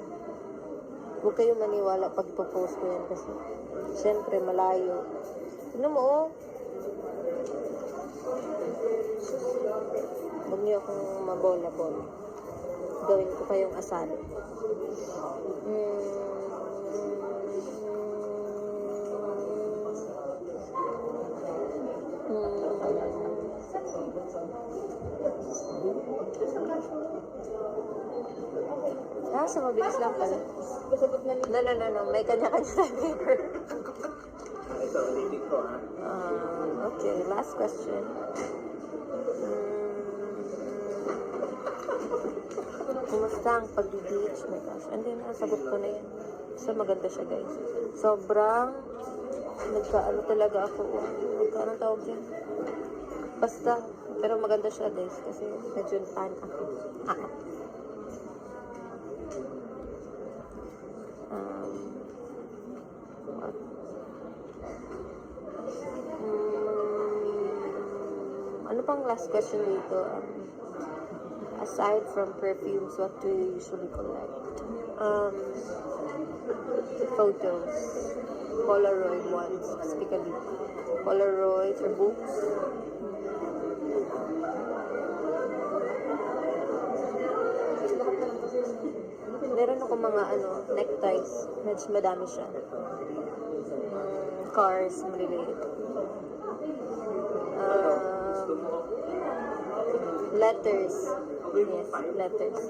Huwag kayo maniwala pag post ko yan kasi syempre malayo. Tignan mo, oh. Huwag niyo akong mabola-bola. Gawin ko kayong asal. So mabilis lang pala. No. May kanya-kanya na paper. Ito, ulitin ko ha. Okay, last question. Kumusta ang pag-beach? My gosh. Hindi na, sagot ko na yan. So, maganda siya, guys. Sobrang nagkaano talaga ako. Nagkaano tawag dyan? Basta. Pero maganda siya, guys. Kasi medyo tan ako. Ano pang last question dito? Aside from perfumes, what do you usually collect? Photos. Polaroid ones, specifically. Polaroids or books. Meron ako mga neckties. Medyo madami siya. Cars, maliliit. Letters. Yes, letters.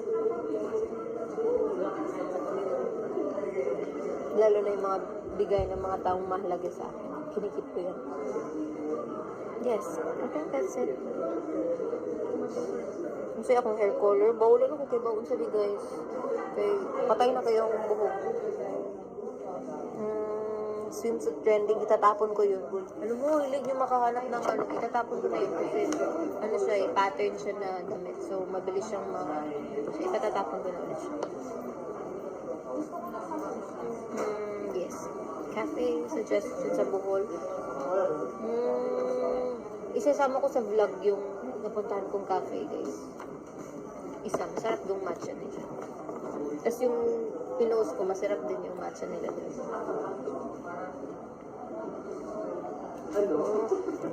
Lalo na yung mga bigay ng mga taong mahalaga sa akin. Kinikip ko yan. Yes, I think that's it. Kasi akong hair color, bawal ako kay bawal sabi guys. Okay, patay na kayong buhok. Swimsuit trending, itatapon ko yun. Alam mo, hilig nyo makahanap ng itatapon ko na yun kasi siya pattern siya na damit. So, mabilis siyang so, itatapon ko na ulit siya. Yes. Cafe suggestion sa Bohol. Isasama ko sa vlog yung napuntahan kong cafe, guys. Masarap yung matcha nila. Tapos yung pinost ko, masarap din yung matcha nila.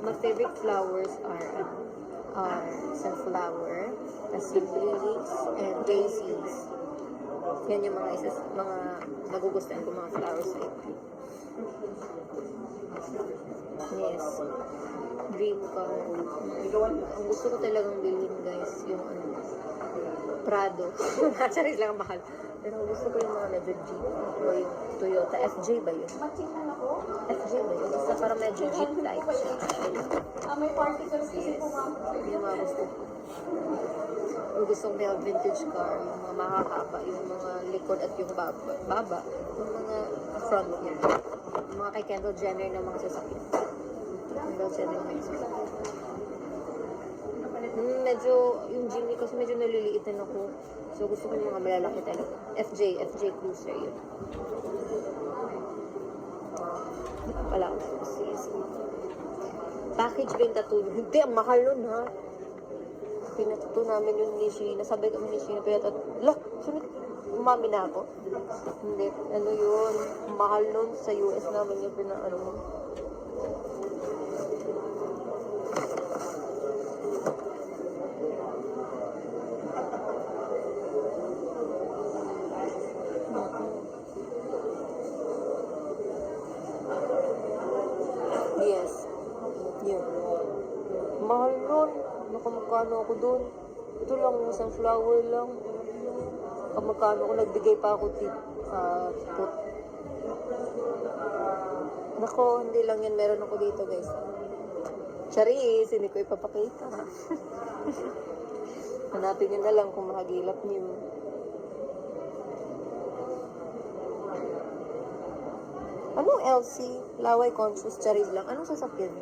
My favorite flowers are sunflower, lilies, and daisies. Yan yung mga nagugustuhan ko mga flowers na ito. Yes. Dream car. Ang gusto ko talagang bilhin, guys, yung Prado. Charis lang mahal. Pero gusto ko yung mga medyo Jeep o yung Toyota. FJ ba yun? FJ ba yun? Basta parang medyo Jeep type siya. May particles kasi Yes. po ma'am. Yung mga gusto ko. Yung gusto ko may vintage car, yung mga mahahaba, yung mga likod at yung baba. Yung mga front niya. Yung mga kay Kendall Jenner na mga sasakyan. Kendall Jenner na mga sasakyan. Medyo, yung Jimny kasi medyo naliliitan ako. So, gusto ko yung mga malalaki talaga. FJ Cruiser yun. Wala ko. Package ba yung tattoo? Hindi, ang mahal nun ha. Pinatattoo namin yung ni Sheena. Sabay kami ni Sheena. Sunod, umami na ako. Hindi, yun. Mahal nun sa US namin yung mo. Yes. Yun. Mahal nun. Nakamagkano ako dun. Ito lang, isang flower lang. Nakamagkano ako, nagbigay pa ako tip. Nako, hindi lang yan. Meron ako dito, guys. Charis, hindi ko ipapakita. Hanapin nyo na lang kung mahagilap nyo. Anong LC? Laway Conscious, Charis lang. Anong sasakyan?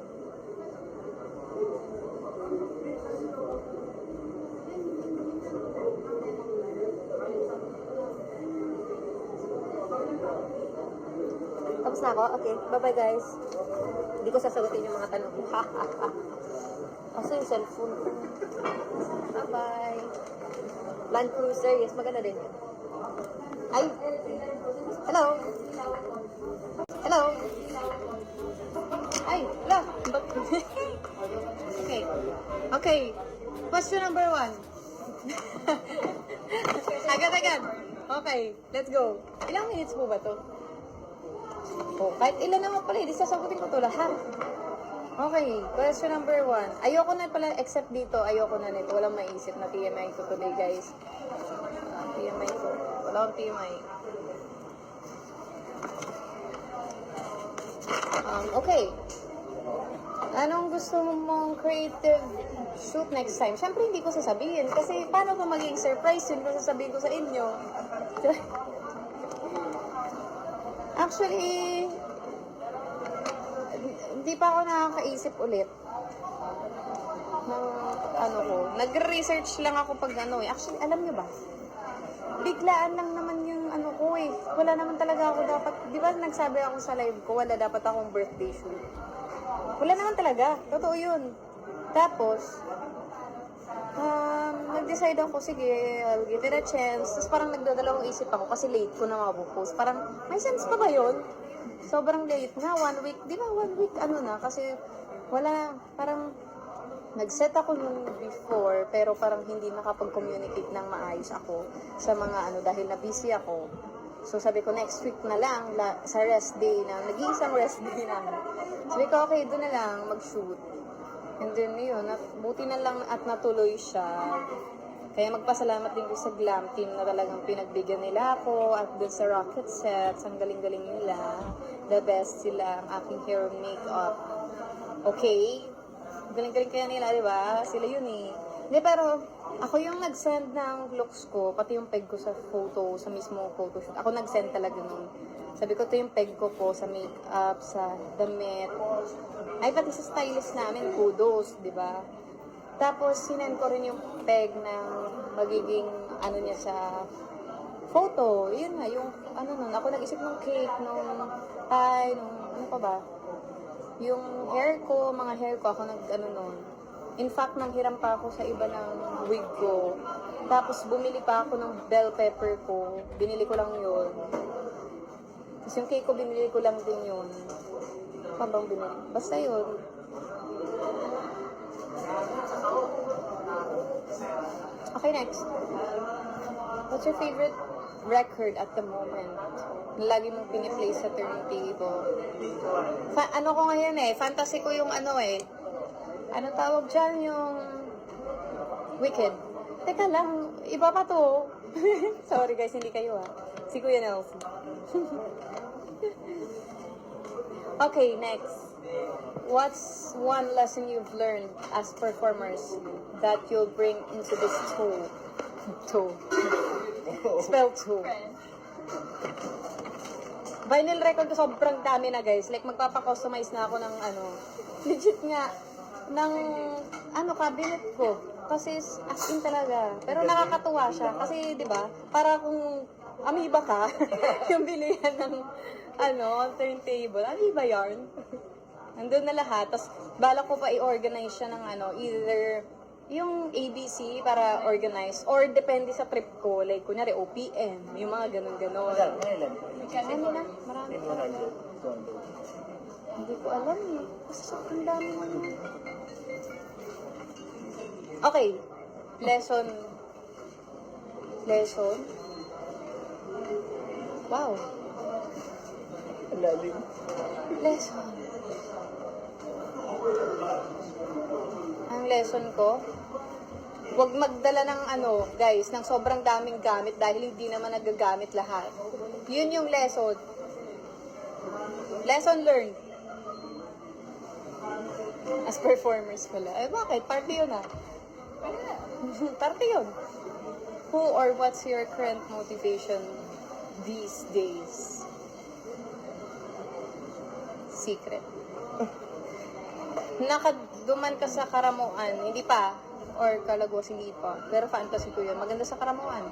Tapos na ako? Okay. Bye-bye, guys. Hindi ko sasagutin yung mga tanong ko. Kasi yung cellphone ko. Bye-bye. Land Cruiser. Yes, maganda din yun. Ay! Hello! Hello! Ay! Hello! Okay. Okay. Question number 1. Agad-agad. Okay. Let's go. Ilang minutes po ba to? Oh, kahit ilan naman pala, hindi sasagutin ko to lahat. Okay, question number 1. Ayoko na pala, except dito, ayoko na nito. Walang maisip na TMI ko today, guys. TMI ko. Wala akong TMI. Okay. Anong gusto mong creative shoot next time? Siyempre, hindi ko sasabihin. Kasi, paano pa maging surprise yun kung sasabihin ko sa inyo? Actually, hindi pa ako nakakaisip ulit ng ano ko. Nagre-research lang ako pag ano eh. Actually, alam nyo ba? Biglaan lang naman yung ano ko eh. Wala naman talaga ako dapat, di ba nagsabi ako sa live ko, wala dapat akong birthday shoot. Wala naman talaga. Totoo yun. Tapos, nag-decide ako, sige, I'll give it a chance. Tapos parang nagdadalawang isip ako kasi late ko na mabupost. Parang, may sense pa ba yun? Sobrang late na, 1 week. Di ba 1 week ano na? Kasi wala, parang nag-set ako nun before, pero parang hindi nakapag-communicate ng maayos ako sa mga ano, dahil na busy ako. So sabi ko, next week na lang, sa rest day na, nag-iisang rest day na. Sabi ko, okay, doon na lang mag-shoot. And then yun, buti na lang at natuloy siya. Kaya magpasalamat din ko sa Glam Team na talagang pinagbigyan nila ako at dun sa Rocket Sets, ang galing-galing nila. The best sila, ang aking hair and makeup. Okay? Galing-galing kaya nila, di ba? Sila yun eh. Hindi, pero ako yung nag-send ng looks ko, pati yung peg ko sa photo, sa mismo photoshoot. Ako nag-send talaga nun. Sabi ko, ito yung peg ko po sa makeup, sa damit. Ay, pati sa stylist namin, kudos, di ba? Tapos, sinend ko rin yung peg ng magiging, ano niya sa photo. Yun nga, yung, ano nun, ako nag-isip ng cake, nung tie, nung, ano pa ba? Yung hair ko, mga hair ko, ako nag-ano nun. In fact, nanghiram pa ako sa iba ng wig ko. Tapos, bumili pa ako ng bell pepper ko. Binili ko lang yun. Tapos yung cake ko, binili ko lang din yun. Pa bang binili? Basta yun. Okay, next. What's your favorite record at the moment? Lagi mong piniplay sa turntable. Ano ko ngayon eh, fantasy ko yung ano eh. Ano tawag dyan? Yung Wicked. Teka lang, iba pa to. Sorry guys, hindi kayo ah. Si Kuya Nelson. Okay, next. What's one lesson you've learned as performers that you'll bring into this tour? Spell tour. Vinyl record ko sobrang dami na guys. Like magpapa-customize na ako ng ano. Legit nga. Ng ano, cabinet ko. Kasi as in talaga. Pero nakakatuwa siya. Kasi di ba para kung amoeba ka, yung bilihan ng ano, turntable. Amoeba yarn. Nandun na lahat. Tapos, balak ko pa i-organize siya ng ano, either yung ABC para organize or depende sa trip ko. Like, kunyari, OPM. Yung mga ganun-ganon. Ano na? Marami pa. Hindi ko alam eh. Kasi sobrang dami mo. Okay. Lesson. Wow. Lesson. Ang lesson ko, huwag magdala ng ano, guys, ng sobrang daming gamit dahil hindi naman nagagamit lahat. Yun yung lesson. Lesson learned. As performers pala. Eh, bakit? Party yun ah. Party yun. Who or what's your current motivation these days? Secret. Nakaduman ka sa Karamuan, hindi pa, or Calagos, hindi pa. Pero fantasy ko yun. Maganda sa Karamuan.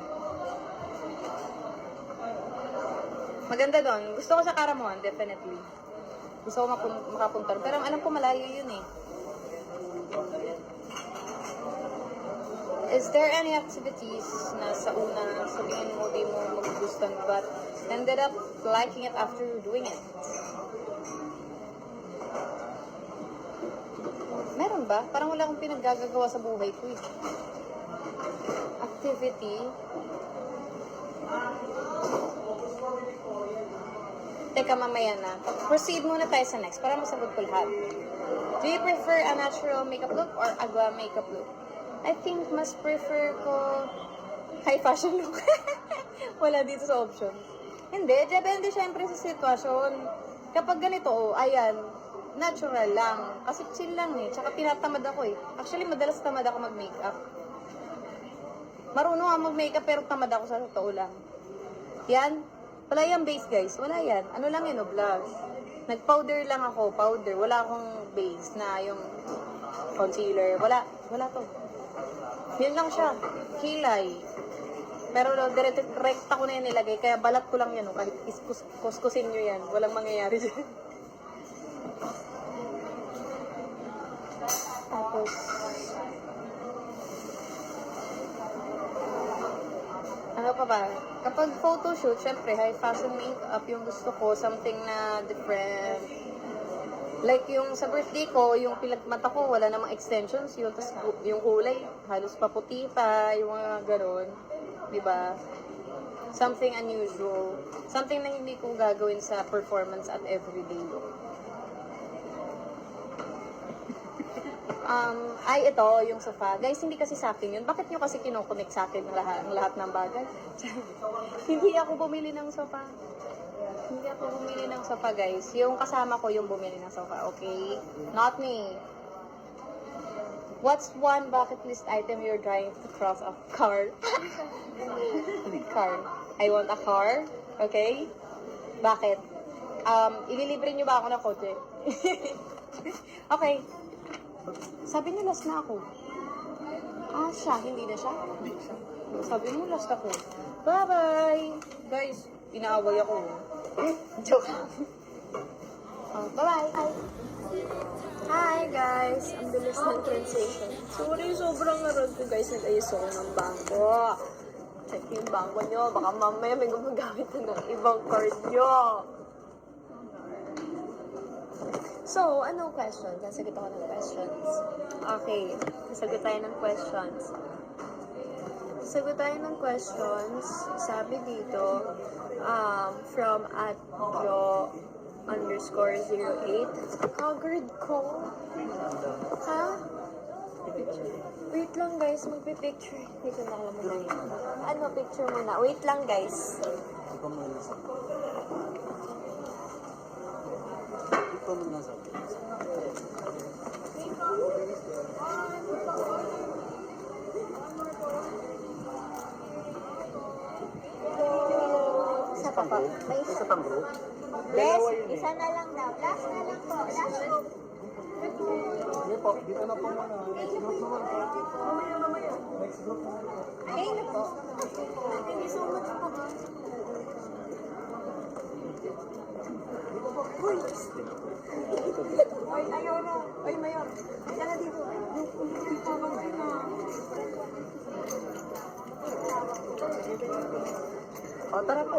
Maganda doon. Gusto ko sa Caramuan, definitely. Gusto ko makapunta. Pero ang alam ko malayo yun eh. Is there any activities na sa una sa tingin mo di mo magugustuhan but ended up liking it after doing it? Meron ba? Parang wala akong pinaggagawa sa buhay ko eh. Activity. Teka, mamaya na. Proceed muna tayo sa next para masagot ko lahat. Do you prefer a natural makeup look or a glam makeup look? I think mas prefer ko high fashion look. Wala dito sa option. Hindi, depende syempre sa sitwasyon. Kapag ganito, ayan, natural lang. Kasi chill lang eh. Tsaka tinatamad ako eh. Actually, madalas tamad ako mag-makeup. Marunong ako mag-makeup pero tamad ako sa totoo lang. Yan. Wala yan base guys. Wala yan. Ano lang yun, blush. Nag-powder lang ako. Powder. Wala akong base na yung concealer. Wala. Wala to. Yun lang siya. Kilay. Pero direkta ko na yan nilagay. Kaya balat ko lang yan. Oh. Kahit kuskusin nyo yan. Walang mangyayari dyan. Tapos, ano pa ba? Kapag photoshoot, syempre, high fashion makeup yung gusto ko. Something na different. Like yung sa birthday ko, yung mata ko, wala namang extensions yun. Tapos yung kulay, halos paputi pa, yung mga ganon. Diba? Something unusual. Something na hindi ko gagawin sa performance at everyday look. Ay, ito, yung sofa. Guys, hindi kasi sa akin yun. Bakit nyo kasi kinoconnect sa akin ang lahat ng bagay? Hindi ako bumili ng sofa. Hindi ako bumili ng sofa, guys. Yung kasama ko yung bumili ng sofa, okay? Not me. What's one bucket list item you're trying to cross off? Car. Car. I want a car. Okay? Bakit? Ililibre nyo ba ako ng kotse? Okay. Sabi niyo last na ako. Siya. Hindi na siya? Sabi mo last ako. Bye-bye! Guys, inaaway ako. Joke. Bye-bye! Hi guys! Ang bilis ng transition. Sorry, sobrang narod ko guys. Nag-ayos ako ng bangko. Check yung bangko nyo. Baka mamaya may gumagamit na ng ibang card nyo. So, anong question? Sasagot ako ng questions. Okay. Sasagot tayo ng questions. Sasagot tayo ng questions. Sabi dito, from @jo_08. Kagard ko. Ha? Wait lang guys, magpipicture. Dito na ako muna yun. Ano, picture muna. Wait lang guys. Ikaw muna sa ikaw muna sa Isa pa po. May isa pang group. Yes, isa na lang daw. Last na lang po. Last group. Hindi po, dito na po muna. Next group naman po. Next group naman po. Okay na po. Thank you so much po. Uy! Ay, ayaw na. Ay, Mayor. Diyan na dito. O, tara po.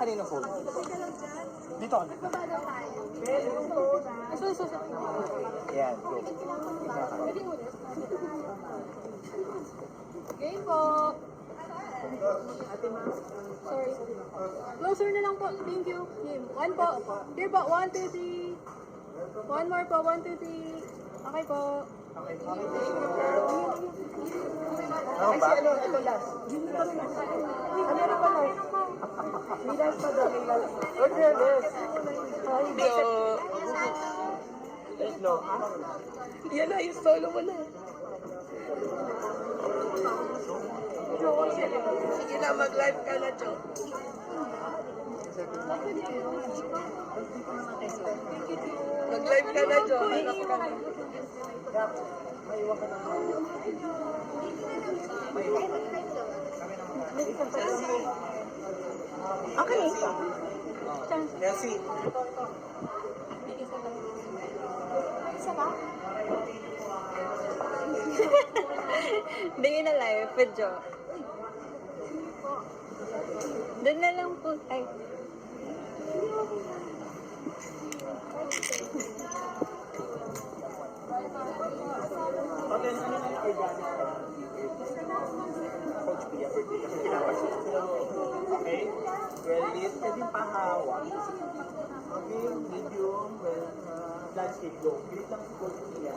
Kanino po? Dito ka. Yan, go. Game po. Sorry. Closer na lang po. Thank you. Game. One po. Here po. 1, 2, 3. One more po. 1, 2, 3. Okay po. Ano ba? Ito last. Ano na pala? May last pa daw. May last. Okay, last. Hi, Jo. No. Yan na, yung solo mo na. Jo, sige na, mag-live ka na, Jo. Mag-live Ka na, Jo. Okay. Merci. Isa ba? Bigyan na live with Jo. Doon na lang po. Ay. Okay, ano na yung organic? Coach Pia, birthday kasi pinapasit. Okay? Well lit, pwedeng pahawak. Okay, medium, well, landscape go. Bilit lang si Coach Pia.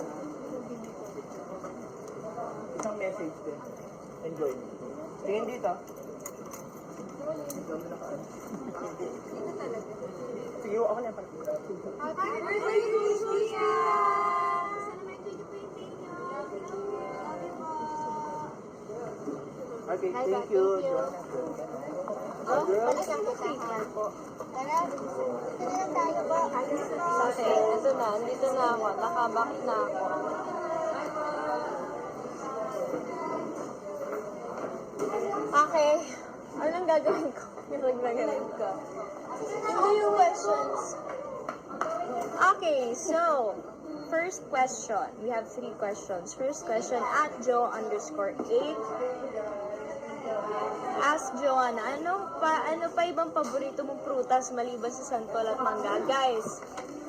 Isang message din. Enjoy. Tingin dito. Sige, ako na pala. Happy birthday, Julia! Sana may birthday niyo. Okay, thank you. Girls, Tara. Ito na lang tayo ba? Okay, ito na. Dito na ako. Nakabak na ako. Okay. Anong gagawin ko? Yung gagawin ko. Ito yung questions. Okay, so, first question. We have 3 questions. First question, @Jo_8. Ask Joanna, ano pa ibang paborito mong prutas maliban sa santol at mangga? Guys,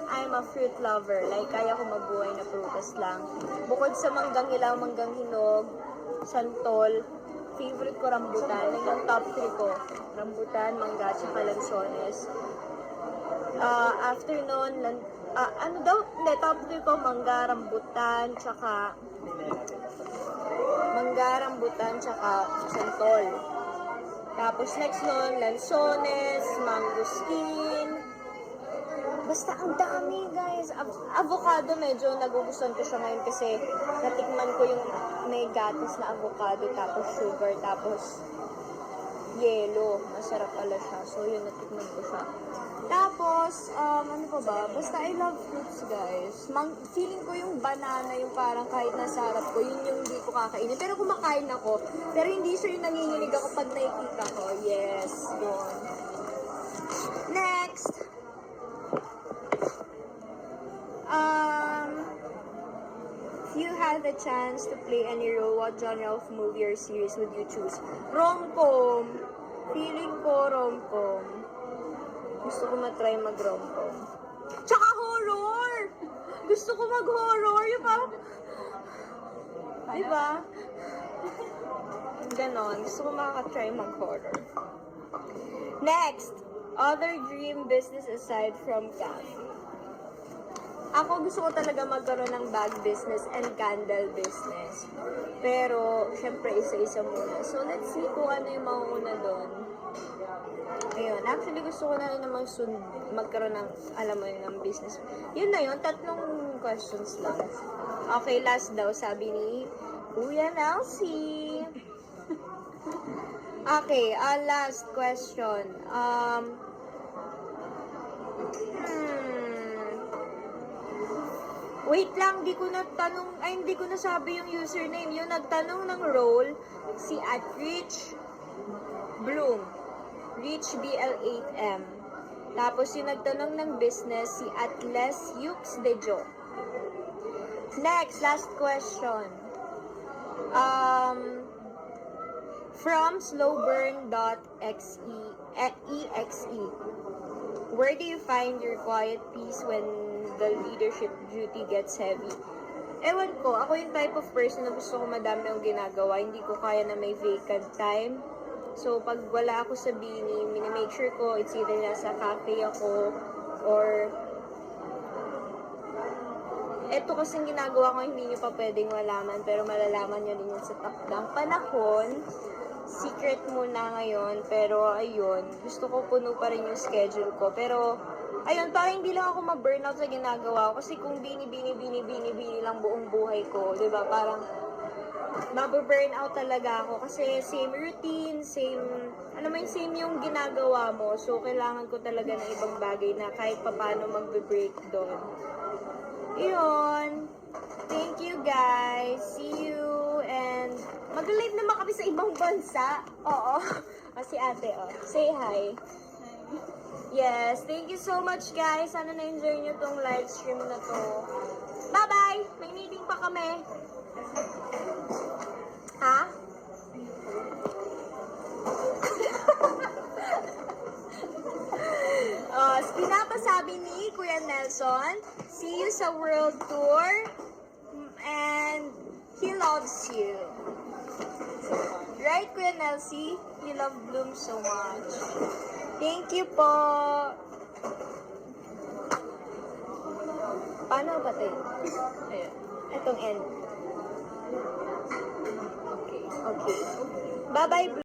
I'm a fruit lover. Like, kaya ko mabuhay na prutas lang. Bukod sa manggang hilaw, manggang hinog, santol, favorite ko rambutan. Like, yung top 3 ko, rambutan, mangga, tsaka lansones. After nun, top 3 ko, mangga, rambutan, tsaka santol. Tapos next nun, lansones, mangosteen. Basta ang dami, guys. Avocado, medyo nagugustuhan ko siya ngayon kasi natikman ko yung may gatas na avocado, tapos sugar, tapos yelo. Masarap pala siya. So, yun, natikman ko siya. Tapos, ano pa ba? Basta I love fruits, guys. Feeling ko yung banana, yung parang kahit nasa harap ko, yun yung hindi ko kakainin. Pero kumakain ako. Pero hindi siya yung nanginginig ako pag nakikita ko. Yes, yun. Next! If you had the chance to play any role, what genre of movie or series would you choose? Rom-com. Feeling ko rom-com. Gusto ko matry mag-rom-com. Tsaka horror! Gusto ko mag-horror. Yung parang... Diba? Ganon. Gusto ko makaka-try mag-horror. Next! Other dream business aside from cafe. Ako gusto ko talaga magkaroon ng bag business and candle business. Pero, syempre, isa-isa muna. So, let's see kung ano yung mauuna doon. Ayun. Actually, gusto ko na rin namang magkaroon ng, alam mo yun, ng business. Yun na yun. 3 questions lang. Okay, last daw, sabi ni Kuya Nelsie. Okay, last question. Wait lang, hindi ko nasabi yung username. Yung nagtanong ng role, si @Rich Bloom. Rich BL8M. Tapos yung nagtanong ng business, si @LesYuxDejo. Next, last question. From slowburn.exe. Where do you find your quiet peace when the leadership duty gets heavy? Ewan ko, ako yung type of person na gusto ko madami ang ginagawa. Hindi ko kaya na may vacant time. So, pag wala ako sa Bini, minimake sure ko, it's either nasa cafe ako, or eto kasing ginagawa ko, hindi nyo pa pwedeng malaman, pero malalaman nyo din yun sa takdang panahon. Secret muna ngayon, pero ayun, gusto ko puno pa rin yung schedule ko. Pero, ayun, parang hindi lang ako ma-burnout sa ginagawa ko. Kasi kung bini lang buong buhay ko, di ba? Parang, mababurn out talaga ako kasi same routine, same, alam mo yung same yung ginagawa mo. So, kailangan ko talaga ng ibang bagay na kahit papano magbe-break doon. Yun. Thank you guys. See you. And mag-live naman kami sa ibang bansa. Oo. Si ate, oh. Say hi. Yes. Thank you so much guys. Sana na-enjoy nyo tong live stream na to. Bye-bye! May meeting pa kami. Ha? Pinapasabi ni Kuya Nelson, see you sa World Tour and he loves you. Right, Kuya Nelsie? You love Bloom so much. Thank you po. Paano ba ito? Ayan. Itong end. Okay. Okay. Bye-bye,